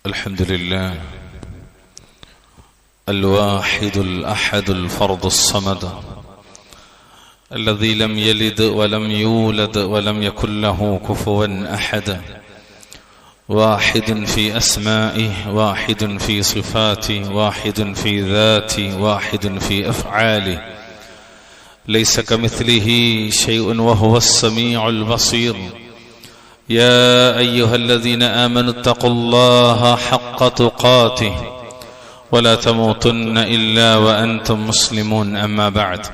الحمد لله الواحد الأحد الفرد الصمد الذي لم يلد ولم يولد ولم يكن له كفوا أحد واحد في أسمائه واحد في صفاته واحد في ذاته واحد في أفعاله ليس كمثله شيء وهو السميع البصير يا أيها الذين آمنوا اتقوا الله حق تقاته ولا تموتن إلا وأنتم مسلمون أما بعد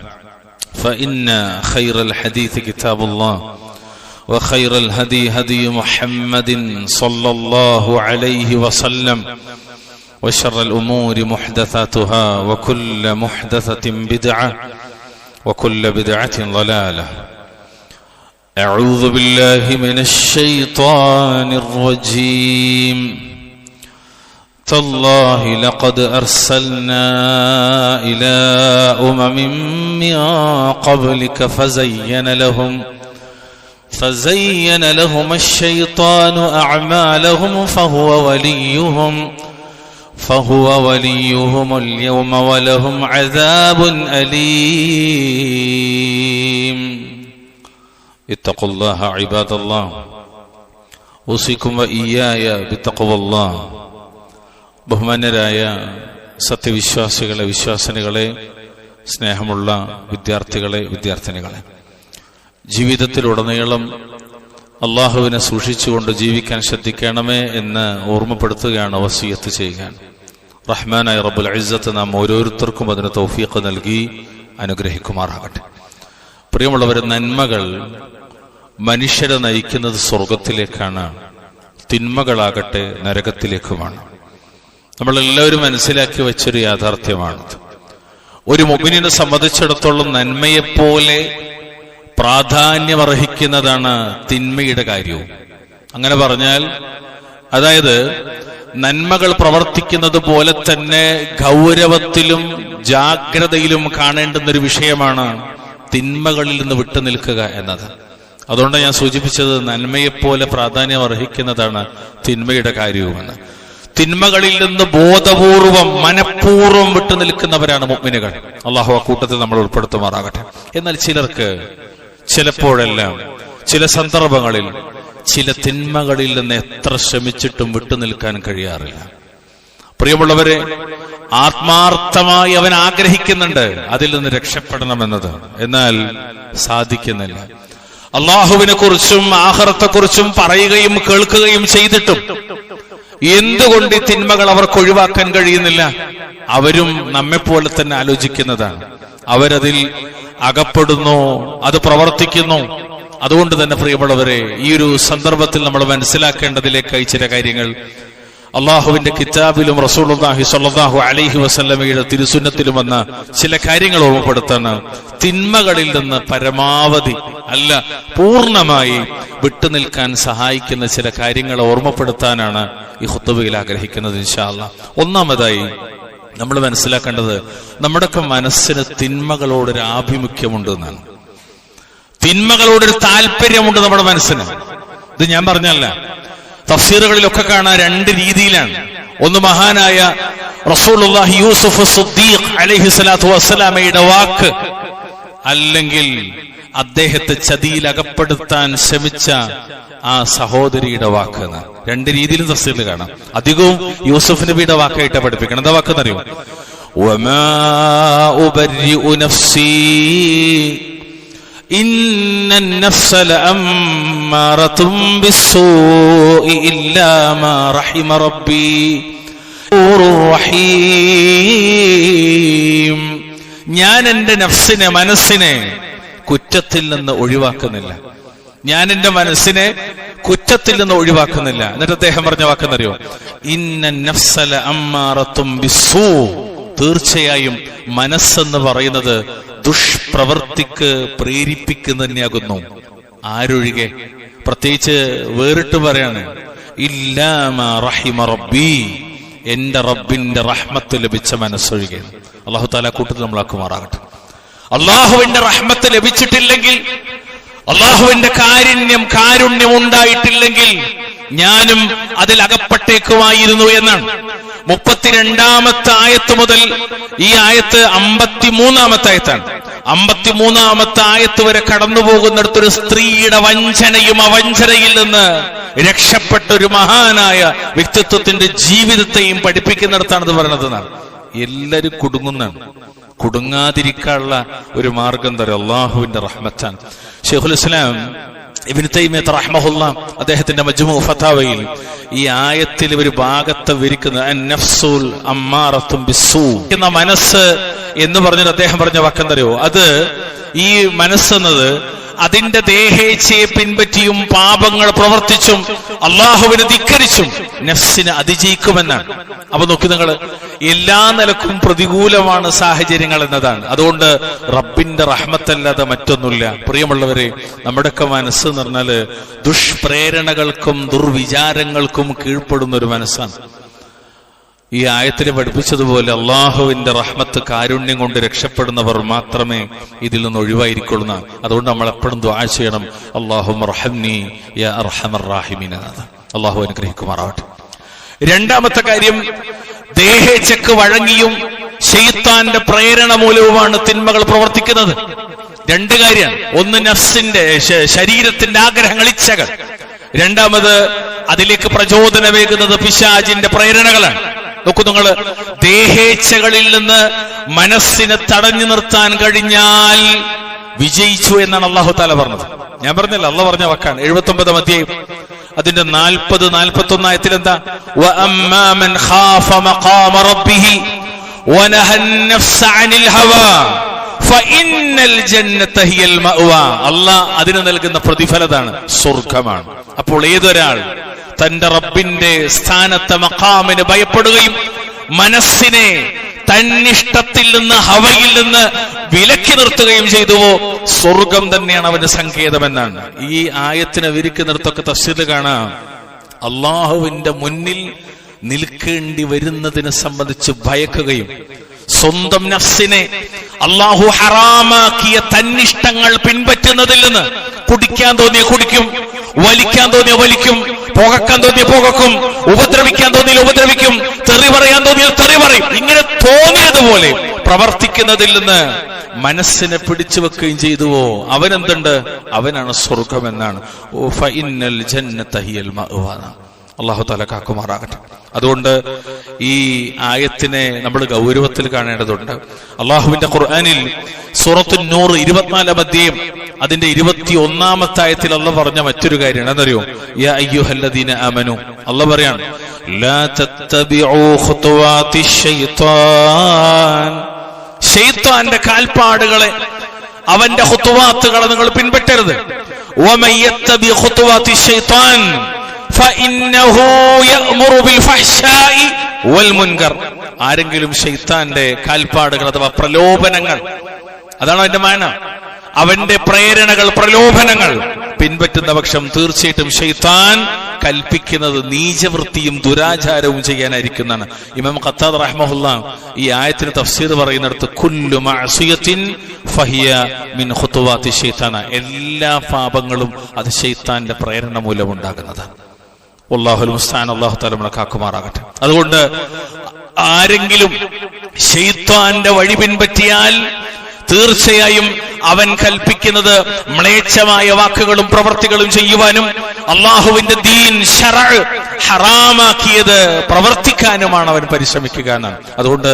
فإن خير الحديث كتاب الله وخير الهدي هدي محمد صلى الله عليه وسلم وشر الأمور محدثاتها وكل محدثة بدعة وكل بدعة ضلالة أعوذ بالله من الشيطان الرجيم تالله لقد أرسلنا إلى أمم من قبلك فزين لهم الشيطان أعمالهم فهو وليهم اليوم ولهم عذاب أليم اتقوا الله عباد الله أوصيكم وإياي بتقوى الله ബഹുമാന്യരായ സത്യവിശ്വാസികളെ, വിശ്വാസിനികളെ, സ്നേഹമുള്ള വിദ്യാർത്ഥികളെ, വിദ്യാർത്ഥിനികളെ, ജീവിതത്തിലുടനീളം അള്ളാഹുവിനെ സൂക്ഷിച്ചുകൊണ്ട് ജീവിക്കാൻ ശ്രദ്ധിക്കണമേ എന്ന് ഓർമ്മപ്പെടുത്തുകയാണ്, വസിയത്ത് ചെയ്യുകയാണ്. റഹ്മാനായ റബ്ബുൽ ഇസ്സത്ത് നാം ഓരോരുത്തർക്കും അതിന് തൗഫീഖ് നൽകി അനുഗ്രഹിക്കുമാറാകട്ടെ. പ്രിയമുള്ളവരെ, നന്മകൾ മനുഷ്യരെ നയിക്കുന്നത് സ്വർഗത്തിലേക്കാണ്, തിന്മകളാകട്ടെ നരകത്തിലേക്കുമാണ്. നമ്മളെല്ലാവരും മനസ്സിലാക്കി വെച്ചൊരു യാഥാർത്ഥ്യമാണ്. ഒരു മുഅ്മിനിനെ സംബന്ധിച്ചിടത്തോളം നന്മയെപ്പോലെ പ്രാധാന്യമർഹിക്കുന്നതാണ് തിന്മയുടെ കാര്യവും. അങ്ങനെ പറഞ്ഞാൽ, അതായത് നന്മകൾ പ്രവർത്തിക്കുന്നത് പോലെ തന്നെ ഗൗരവത്തിലും ജാഗ്രതയിലും കാണേണ്ടുന്നൊരു വിഷയമാണ് തിന്മകളിൽ നിന്ന് വിട്ടുനിൽക്കുക എന്നത്. അതുകൊണ്ട് ഞാൻ സൂചിപ്പിച്ചത് നന്മയെപ്പോലെ പ്രാധാന്യം അർഹിക്കുന്നതാണ് തിന്മയുടെ കാര്യവുമെന്ന്. തിന്മകളിൽ നിന്ന് ബോധപൂർവം മനഃപൂർവ്വം വിട്ടുനിൽക്കുന്നവരാണ് മുഅ്മിനുകൾ. അള്ളാഹു ആ കൂട്ടത്തിൽ നമ്മൾ ഉൾപ്പെടുത്തുമാറാകട്ടെ. എന്നാൽ ചിലർക്ക് ചിലപ്പോഴെല്ലാം ചില സന്ദർഭങ്ങളിൽ ചില തിന്മകളിൽ നിന്ന് എത്ര ശ്രമിച്ചിട്ടും വിട്ടുനിൽക്കാൻ കഴിയാറില്ല. പ്രിയമുള്ളവരെ, ആത്മാർത്ഥമായി അവൻ ആഗ്രഹിക്കുന്നുണ്ട് അതിൽ നിന്ന് രക്ഷപ്പെടണമെന്നത്, എന്നാൽ സാധിക്കുന്നില്ല. അള്ളാഹുവിനെ കുറിച്ചും ആഖിറത്തെക്കുറിച്ചും പറയുകയും കേൾക്കുകയും ചെയ്തിട്ടും എന്തുകൊണ്ട് ഈ തിന്മകൾ അവർക്ക് ഒഴിവാക്കാൻ കഴിയുന്നില്ല? അവരും നമ്മെപ്പോലെ തന്നെ ആലോചിക്കുന്നതാണ്. അവരതിൽ അകപ്പെടുന്നു, അത് പ്രവർത്തിക്കുന്നു. അതുകൊണ്ട് തന്നെ പ്രിയമുള്ളവരെ, ഈ ഒരു സന്ദർഭത്തിൽ നമ്മൾ മനസ്സിലാക്കേണ്ടതിലേക്കായി ചില കാര്യങ്ങൾ അള്ളാഹുവിന്റെ കിതാബിലും റസൂലുള്ളാഹി സ്വല്ലല്ലാഹു അലൈഹി വസല്ലമയുടെ തിരുസുന്നത്തിലും വന്ന ചില കാര്യങ്ങൾ ഓർമ്മപ്പെടുത്താണ്. തിന്മകളിൽ നിന്ന് പരമാവധി അല്ല പൂർണ്ണമായി വിട്ടുനിൽക്കാൻ സഹായിക്കുന്ന ചില കാര്യങ്ങൾ ഓർമ്മപ്പെടുത്താനാണ് ഈ ഖുത്ബയിൽ ആഗ്രഹിക്കുന്നത് ഇൻഷാ അല്ലാഹ്. ഒന്നാമതായി നമ്മൾ മനസ്സിലാക്കേണ്ടത്, നമ്മുടെയൊക്കെ മനസ്സിന് തിന്മകളോടൊരു ആഭിമുഖ്യമുണ്ട് എന്നാണ്. തിന്മകളോടൊരു താല്പര്യമുണ്ട് നമ്മുടെ മനസ്സിന്. ഇത് ഞാൻ പറഞ്ഞല്ല, തഫ്സീറുകളിലൊക്കെ കാണാൻ രണ്ട് രീതിയിലാണ്. ഒന്ന് മഹാനായ റസൂലുള്ളാഹി യൂസുഫ് സിദ്ദീഖ് അലൈഹി സ്വലാത്തു വസ്സലാമയുടെ വാക്ക്, അല്ലെങ്കിൽ അദ്ദേഹത്തെ ചതിയിൽ അകപ്പെടുത്താൻ ശ്രമിച്ച ആ സഹോദരിയുടെ വാക്ക്. രണ്ട് രീതിയിലും തഫ്സീറിൽ കാണാം. അധികവും യൂസുഫ് നബിയുടെ വാക്കായിട്ട് പഠിപ്പിക്കണം. എന്താ വാക്കെന്നറിയോ? വമാ ഉബരിഉ നഫ്സി ഇന്നൻ നഫ്സ ലഅമ്മാറതും ബിസ്സൂഇ ഇല്ലാ മാ റഹിമ റബ്ബി റഹീം. ഞാൻ എന്റെ നഫ്സിനെ, മനസ്സിനെ കുറ്റത്തിൽ നിന്ന് ഒഴിവാക്കുന്നില്ല. ഞാൻ എന്റെ മനസ്സിനെ കുറ്റത്തിൽ നിന്ന് ഒഴിവാക്കുന്നില്ല. എന്നിട്ട് അദ്ദേഹം പറഞ്ഞ വാക്കെന്നറിയോ? ഇന്നൻ നഫ്സ ലഅമ്മാറതും ബിസ്സൂ. തീർച്ചയായും മനസ്സെന്ന് പറയുന്നത് ദുഷ്പ്രവർത്തിക്ക് പ്രേരിപ്പിക്കുന്ന തന്നെയാകുന്നു. ആരൊഴികെ? പ്രത്യേകിച്ച് വേറിട്ട് പറയാണ്, ഇല്ലാ മാ റഹിമ റബ്ബി, എന്റെ റബ്ബിന്റെ റഹ്മത്ത് ലഭിച്ച മനസ്സൊഴികെ. അല്ലാഹു തആല കൂട്ടത്തിൽ നമ്മളാക്കുമാറാകട്ടെ. അള്ളാഹുവിന്റെ റഹ്മത്ത് ലഭിച്ചിട്ടില്ലെങ്കിൽ, അള്ളാഹുവിന്റെ കാരുണ്യം ഉണ്ടായിട്ടില്ലെങ്കിൽ ഞാനും അതിൽ അകപ്പെട്ടേക്കുമായിരുന്നു എന്നാണ്. 32-ാമത്തെ ആയത്ത് മുതൽ ഈ ആയത്ത് 53-ാമത്തെ ആയത്താണ്. 53-ാമത്തെ ആയത്ത് വരെ കടന്നു പോകുന്നിടത്തൊരു സ്ത്രീയുടെ വഞ്ചനയും അവഞ്ചനയിൽ നിന്ന് രക്ഷപ്പെട്ട ഒരു മഹാനായ വ്യക്തിത്വത്തിന്റെ ജീവിതത്തെയും പഠിപ്പിക്കുന്നിടത്താണിത് പറയുന്നതെന്നാണ്. എല്ലാരും കുടുങ്ങുന്നതാണ്. കുടുങ്ങാതിരിക്കാനുള്ള ഒരു മാർഗം തരും അള്ളാഹുവിന്റെ റഹ്മത്താണ്. ശൈഖുൽ ഇസ്ലാം ഇബ്നു തൈമിയ്യ റഹ്മഹുല്ലാഹ് അദ്ദേഹത്തിന്റെ മജ്മൂ ഫതാവയിൽ ഈ ആയത്തിൽ ഒരു ഭാഗത്തെ വിരിക്കുന്നത് അൻ-നഫ്സുൽ അമ്മാറത്തും ബിസ്സൂ എന്ന മനസ്സ് എന്ന് പറഞ്ഞിട്ട് അദ്ദേഹം പറഞ്ഞ വാക്കെന്തറിയോ, അത് ഈ മനസ്സെന്നത് അതിന്റെ ദേഹേച്ഛയെ പിൻപറ്റിയും പാപങ്ങൾ പ്രവർത്തിച്ചും അള്ളാഹുവിനെ ധിക്കരിച്ചും നഫ്സിനെ അതിജയിക്കുമെന്നാണ്. അപ്പൊ നോക്കി നിങ്ങൾ, എല്ലാ നിലക്കും പ്രതികൂലമാണ് സാഹചര്യങ്ങൾ എന്നതാണ്. അതുകൊണ്ട് റബ്ബിന്റെ റഹ്മത്തല്ലാതെ മറ്റൊന്നുമില്ല. പ്രിയമുള്ളവരെ, നമ്മുടെയൊക്കെ മനസ്സ് എന്ന് പറഞ്ഞാല് ദുഷ്പ്രേരണകൾക്കും ദുർവിചാരങ്ങൾക്കും കീഴ്പ്പെടുന്ന ഒരു മനസ്സാണ്. ഈ ആയത്തിനെ പഠിപ്പിച്ചതുപോലെ അള്ളാഹുവിന്റെ റഹ്മത്ത് കാരുണ്യം കൊണ്ട് രക്ഷപ്പെടുന്നവർ മാത്രമേ ഇതിൽ നിന്ന് ഒഴിവായിരിക്കൊള്ളുന്ന. അതുകൊണ്ട് നമ്മൾ എപ്പോഴും ദുആ ചെയ്യണം, അല്ലാഹുമ്മ റഹ്മനി യാ അർഹമർ റഹീമീൻ. അള്ളാഹു അനുഗ്രഹിക്കുമാറാവട്ടെ. രണ്ടാമത്തെ കാര്യം, ദേഹേച്ഛക്ക് വഴങ്ങിയും ശൈത്താന്റെ പ്രേരണ മൂലവുമാണ് തിന്മകൾ പ്രവർത്തിക്കുന്നത്. രണ്ട് കാര്യമാണ്. ഒന്ന് നഫ്സിന്റെ ശരീരത്തിന്റെ ആഗ്രഹങ്ങൾ, ഇച്ഛകൾ. രണ്ടാമത് അതിലേക്ക് പ്രചോദനമേകുന്നത് പിശാചിന്റെ പ്രേരണകളാണ്. നോക്കൂ നിങ്ങൾ, ദേഹേച്ഛകളിൽ നിന്ന് മനസ്സിനെ തടഞ്ഞു നിർത്താൻ കഴിഞ്ഞാൽ വിജയിച്ചു എന്നാണ് അല്ലാഹു തആല പറഞ്ഞത്. ഞാൻ പറഞ്ഞല്ല, അല്ലാഹു പറഞ്ഞ വാക്കാണ്. 79-ാം അധ്യായം അതിന്റെ 40-41 ആയത്തിൽ എന്താ, വഅമ്മാ മൻ ഖാഫ മഖാമ റബ്ബിഹി വനഹ അൻ-നഫ്സ അനിൽ ഹവാ ഫഇന്നൽ ജന്നത ഹിയൽ മഅവാ. അല്ലാഹ് അതിന് നൽകുന്ന പ്രതിഫലമാണ് സ്വർഗ്ഗമാണ്. അപ്പോൾ ഏതൊരാൾ തന്റെ റബ്ബിന്റെ സ്ഥാനത്തെ മഖാമിന് ഭയപ്പെടുകയും മനസ്സിനെ തന്നിഷ്ടത്തിൽ നിന്ന് ഹവയിൽ നിന്ന് വിലക്കി നിർത്തുകയും ചെയ്തുവോ, സ്വർഗം തന്നെയാണ് അവന്റെ സങ്കേതമെന്നാണ്. ഈ ആയത്തിനെ വിരിക്കുന്നിടത്തൊക്കെ തഫ്സീറിൽ കാണാം, അള്ളാഹുവിന്റെ മുന്നിൽ നിൽക്കേണ്ടി വരുന്നതിനെ സംബന്ധിച്ച് ഭയക്കുകയും സ്വന്തം നഫ്സിനെ അള്ളാഹു ഹറാമാക്കിയ തന്നിഷ്ടങ്ങൾ പിൻപറ്റുന്നതിൽ നിന്ന് കുടിക്കാൻ തോന്നിയ കുടിക്കും, വലിക്കാൻ തോന്നിയ വലിക്കും, പുകക്കാൻ തോന്നിയ പുകക്കും, ഉപദ്രവിക്കാൻ തോന്നിയ ഉപദ്രവിക്കും, തെറി പറയാൻ തോന്നിയ തെറി പറയും. ഇങ്ങനെ തോന്നിയതുപോലെ പ്രവർത്തിക്കുന്നതിൽ നിന്ന് മനസ്സിനെ പിടിച്ചു വെക്കുകയും ചെയ്തുവോ, അവനെന്തുണ്ട്, അവനാണ് സ്വർഗമെന്നാണ്. ഓ ഫഇന്നൽ ജന്നത ഹിയൽ മഅവാ. അല്ലാഹു തആല കാക്കുമാറാകട്ടെ. അതുകൊണ്ട് ഈ ആയത്തിനെ നമ്മൾ ഗൗരവത്തിൽ കാണേണ്ടതുണ്ട്. അള്ളാഹുവിന്റെ ഖുർആനിൽ സൂറത്തുൻ നൂർ 24-ാം അധ്യായം അതിന്റെ 21-ാമത്തെ ആയത്തിൽ അല്ലാഹു പറഞ്ഞ മറ്റൊരു കാര്യമാണ്. എന്നറിയോ, യാ അയ്യുഹല്ലദീന ആമനു, അല്ലാഹു പറയാണ്, ലാ തത്തബിഉ ഖുതുവാതിശ് ശൈത്താൻ. ശൈത്താന്റെ കാൽപ്പാടുകളെ, അവന്റെ ഖുതുവാത്തുകളെ നിങ്ങൾ പിൻപറ്റരുത്. വമൻ യത്തബി ഖുതുവാതിശ് ശൈത്താൻ ഫഇന്നഹു യഅ്മുറു ബിൽ ഫഹ്ശാഇ വൽ മുൻകർ. ആരെങ്കിലും ശൈത്താന്റെ കാൽപ്പാടുകൾ അഥവാ പ്രലോഭനങ്ങൾ, അതാണ് അതിന്റെ മാന, അവന്റെ പ്രേരണകൾ, പ്രലോഭനങ്ങൾ പിൻപറ്റുന്ന പക്ഷം തീർച്ചയായിട്ടും ശൈത്താൻ കൽപ്പിക്കുന്നത് നീചവൃത്തിയും ദുരാചാരവും ചെയ്യാനായിരിക്കുന്നതാണ്. ഇമാം ഖത്താദ റഹ്മഹുല്ലാഹ് ഈ ആയത്തിന് തഫ്സീർ പറയുന്നിടത്ത് കുല്ലു മഅസിയത്തിൻ ഫഹിയ മിൻ ഖുതുവാതി ശൈത്താന, എല്ലാ പാപങ്ങളും അത് ശൈത്താന്റെ പ്രേരണ മൂലം ഉണ്ടാകുന്നതാണ്. വല്ലാഹുൽ മുസ്തആൻ. അല്ലാഹു തആല നമ്മളെ കാക്കുമാറാകട്ടെ. അതുകൊണ്ട് ആരെങ്കിലും ശൈത്താന്റെ വഴി പിൻപറ്റിയാൽ തീർച്ചയായും അവൻ കൽപ്പിക്കുന്നത് മ്ലേച്ഛമായ വാക്കുകളും പ്രവർത്തികളും ചെയ്യുവാനും അള്ളാഹുവിന്റെ ദീൻ ശറഅ് ഹറാമാക്കിയത് പ്രവർത്തിക്കാനുമാണ് അവൻ പരിശ്രമിക്കുക എന്നാണ്. അതുകൊണ്ട്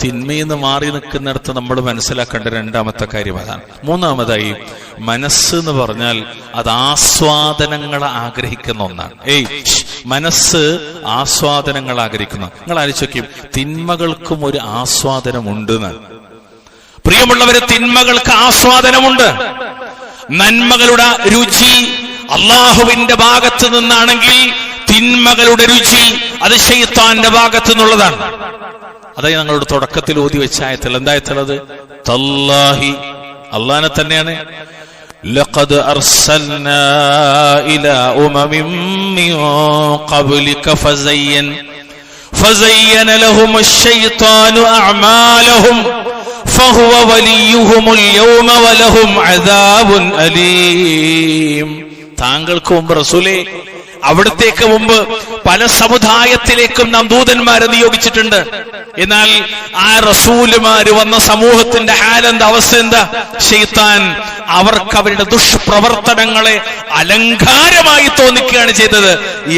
തിന്മയിൽ നിന്ന് മാറി നിൽക്കുന്നിടത്ത് നമ്മൾ മനസ്സിലാക്കേണ്ട രണ്ടാമത്തെ കാര്യം അതാണ്. മൂന്നാമതായി, മനസ്സ് എന്ന് പറഞ്ഞാൽ അത് ആസ്വാദനങ്ങളെ ആഗ്രഹിക്കുന്ന ഒന്നാണ്. മനസ്സ് ആസ്വാദനങ്ങൾ ആഗ്രഹിക്കുന്ന. നിങ്ങൾ ആലോചിക്കും, തിന്മകൾക്കും ഒരു ആസ്വാദനമുണ്ട് എന്നാണ്. പ്രിയമുള്ളവരെ, തിന്മകൾക്ക് ആസ്വാദനമുണ്ട്. നന്മകളുടെ രുചി അള്ളാഹുവിന്റെ ഭാഗത്ത് നിന്നാണെങ്കിൽ തിന്മകളുടെ രുചി അത് ശൈത്താന്റെ ഭാഗത്തു നിന്നുള്ളതാണ്. അതായത് ഞങ്ങളുടെ തുടക്കത്തിൽ ഓതി വെച്ച ആയത്തിൽ എന്തായത്തുള്ളത്, തല്ലാഹി, അള്ളാഹനെ തന്നെയാണ്, ലഖദ് അർസൽനാ ഇലാ ഉമമിൻ മിൻ ഖബ്ലിക ഫസയ്യന ലഹുമുശ് ശൈത്താനു അഅമാലഹും ഫഹുവ വലിയുഹുമുൽ യൗമ വലഹും അദാബുൻ അലീം. താങ്കൾക്ക് മുമ്പ് റസൂലേ അവിടത്തേക്ക് മുമ്പ് പല സമുദായത്തിലേക്കും നാം ദൂതന്മാരെ നിയോഗിച്ചിട്ടുണ്ട്. എന്നാൽ ആ റസൂലുമാര് വന്ന സമൂഹത്തിന്റെ ഹാലെന്താ, അവസ്ഥ എന്താ? ശൈത്താൻ അവർക്ക് അവരുടെ ദുഷ്പ്രവർത്തനങ്ങളെ അലങ്കാരമായി തോന്നിക്കുകയാണ് ചെയ്തത്.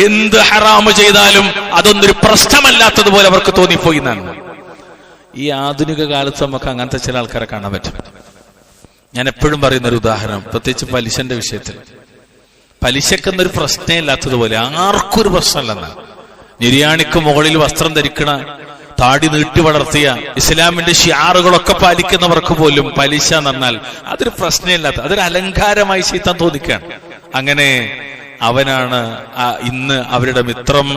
എന്ത് ഹറാമ് ചെയ്താലും അതൊന്നൊരു പ്രശ്നമല്ലാത്തതുപോലെ അവർക്ക് തോന്നിപ്പോയി എന്നാണ്. ഈ ആധുനിക കാലത്ത് നമുക്ക് അങ്ങനത്തെ ചില ആൾക്കാരെ കാണാൻ പറ്റും. ഞാൻ എപ്പോഴും പറയുന്നൊരു ഉദാഹരണം, പ്രത്യേകിച്ച് പലിശന്റെ വിഷയത്തിൽ. പലിശക്കെന്നൊരു പ്രശ്നമേ ഇല്ലാത്തതുപോലെ ആർക്കും ഒരു പ്രശ്നമല്ലെന്നാണ്. നിര്യാണിക്ക് മുകളിൽ വസ്ത്രം ധരിക്കണ, താടി നീട്ടി വളർത്തിയ, ഇസ്ലാമിന്റെ ഷിയാറുകളൊക്കെ പാലിക്കുന്നവർക്ക് പോലും പലിശ എന്നാൽ അതൊരു പ്രശ്നമില്ലാത്ത, അതൊരു അലങ്കാരമായി ശൈത്താൻ തോന്നിക്കുകയാണ്. അങ്ങനെ അവനാണ് ഇന്ന് അവരുടെ മിത്രം.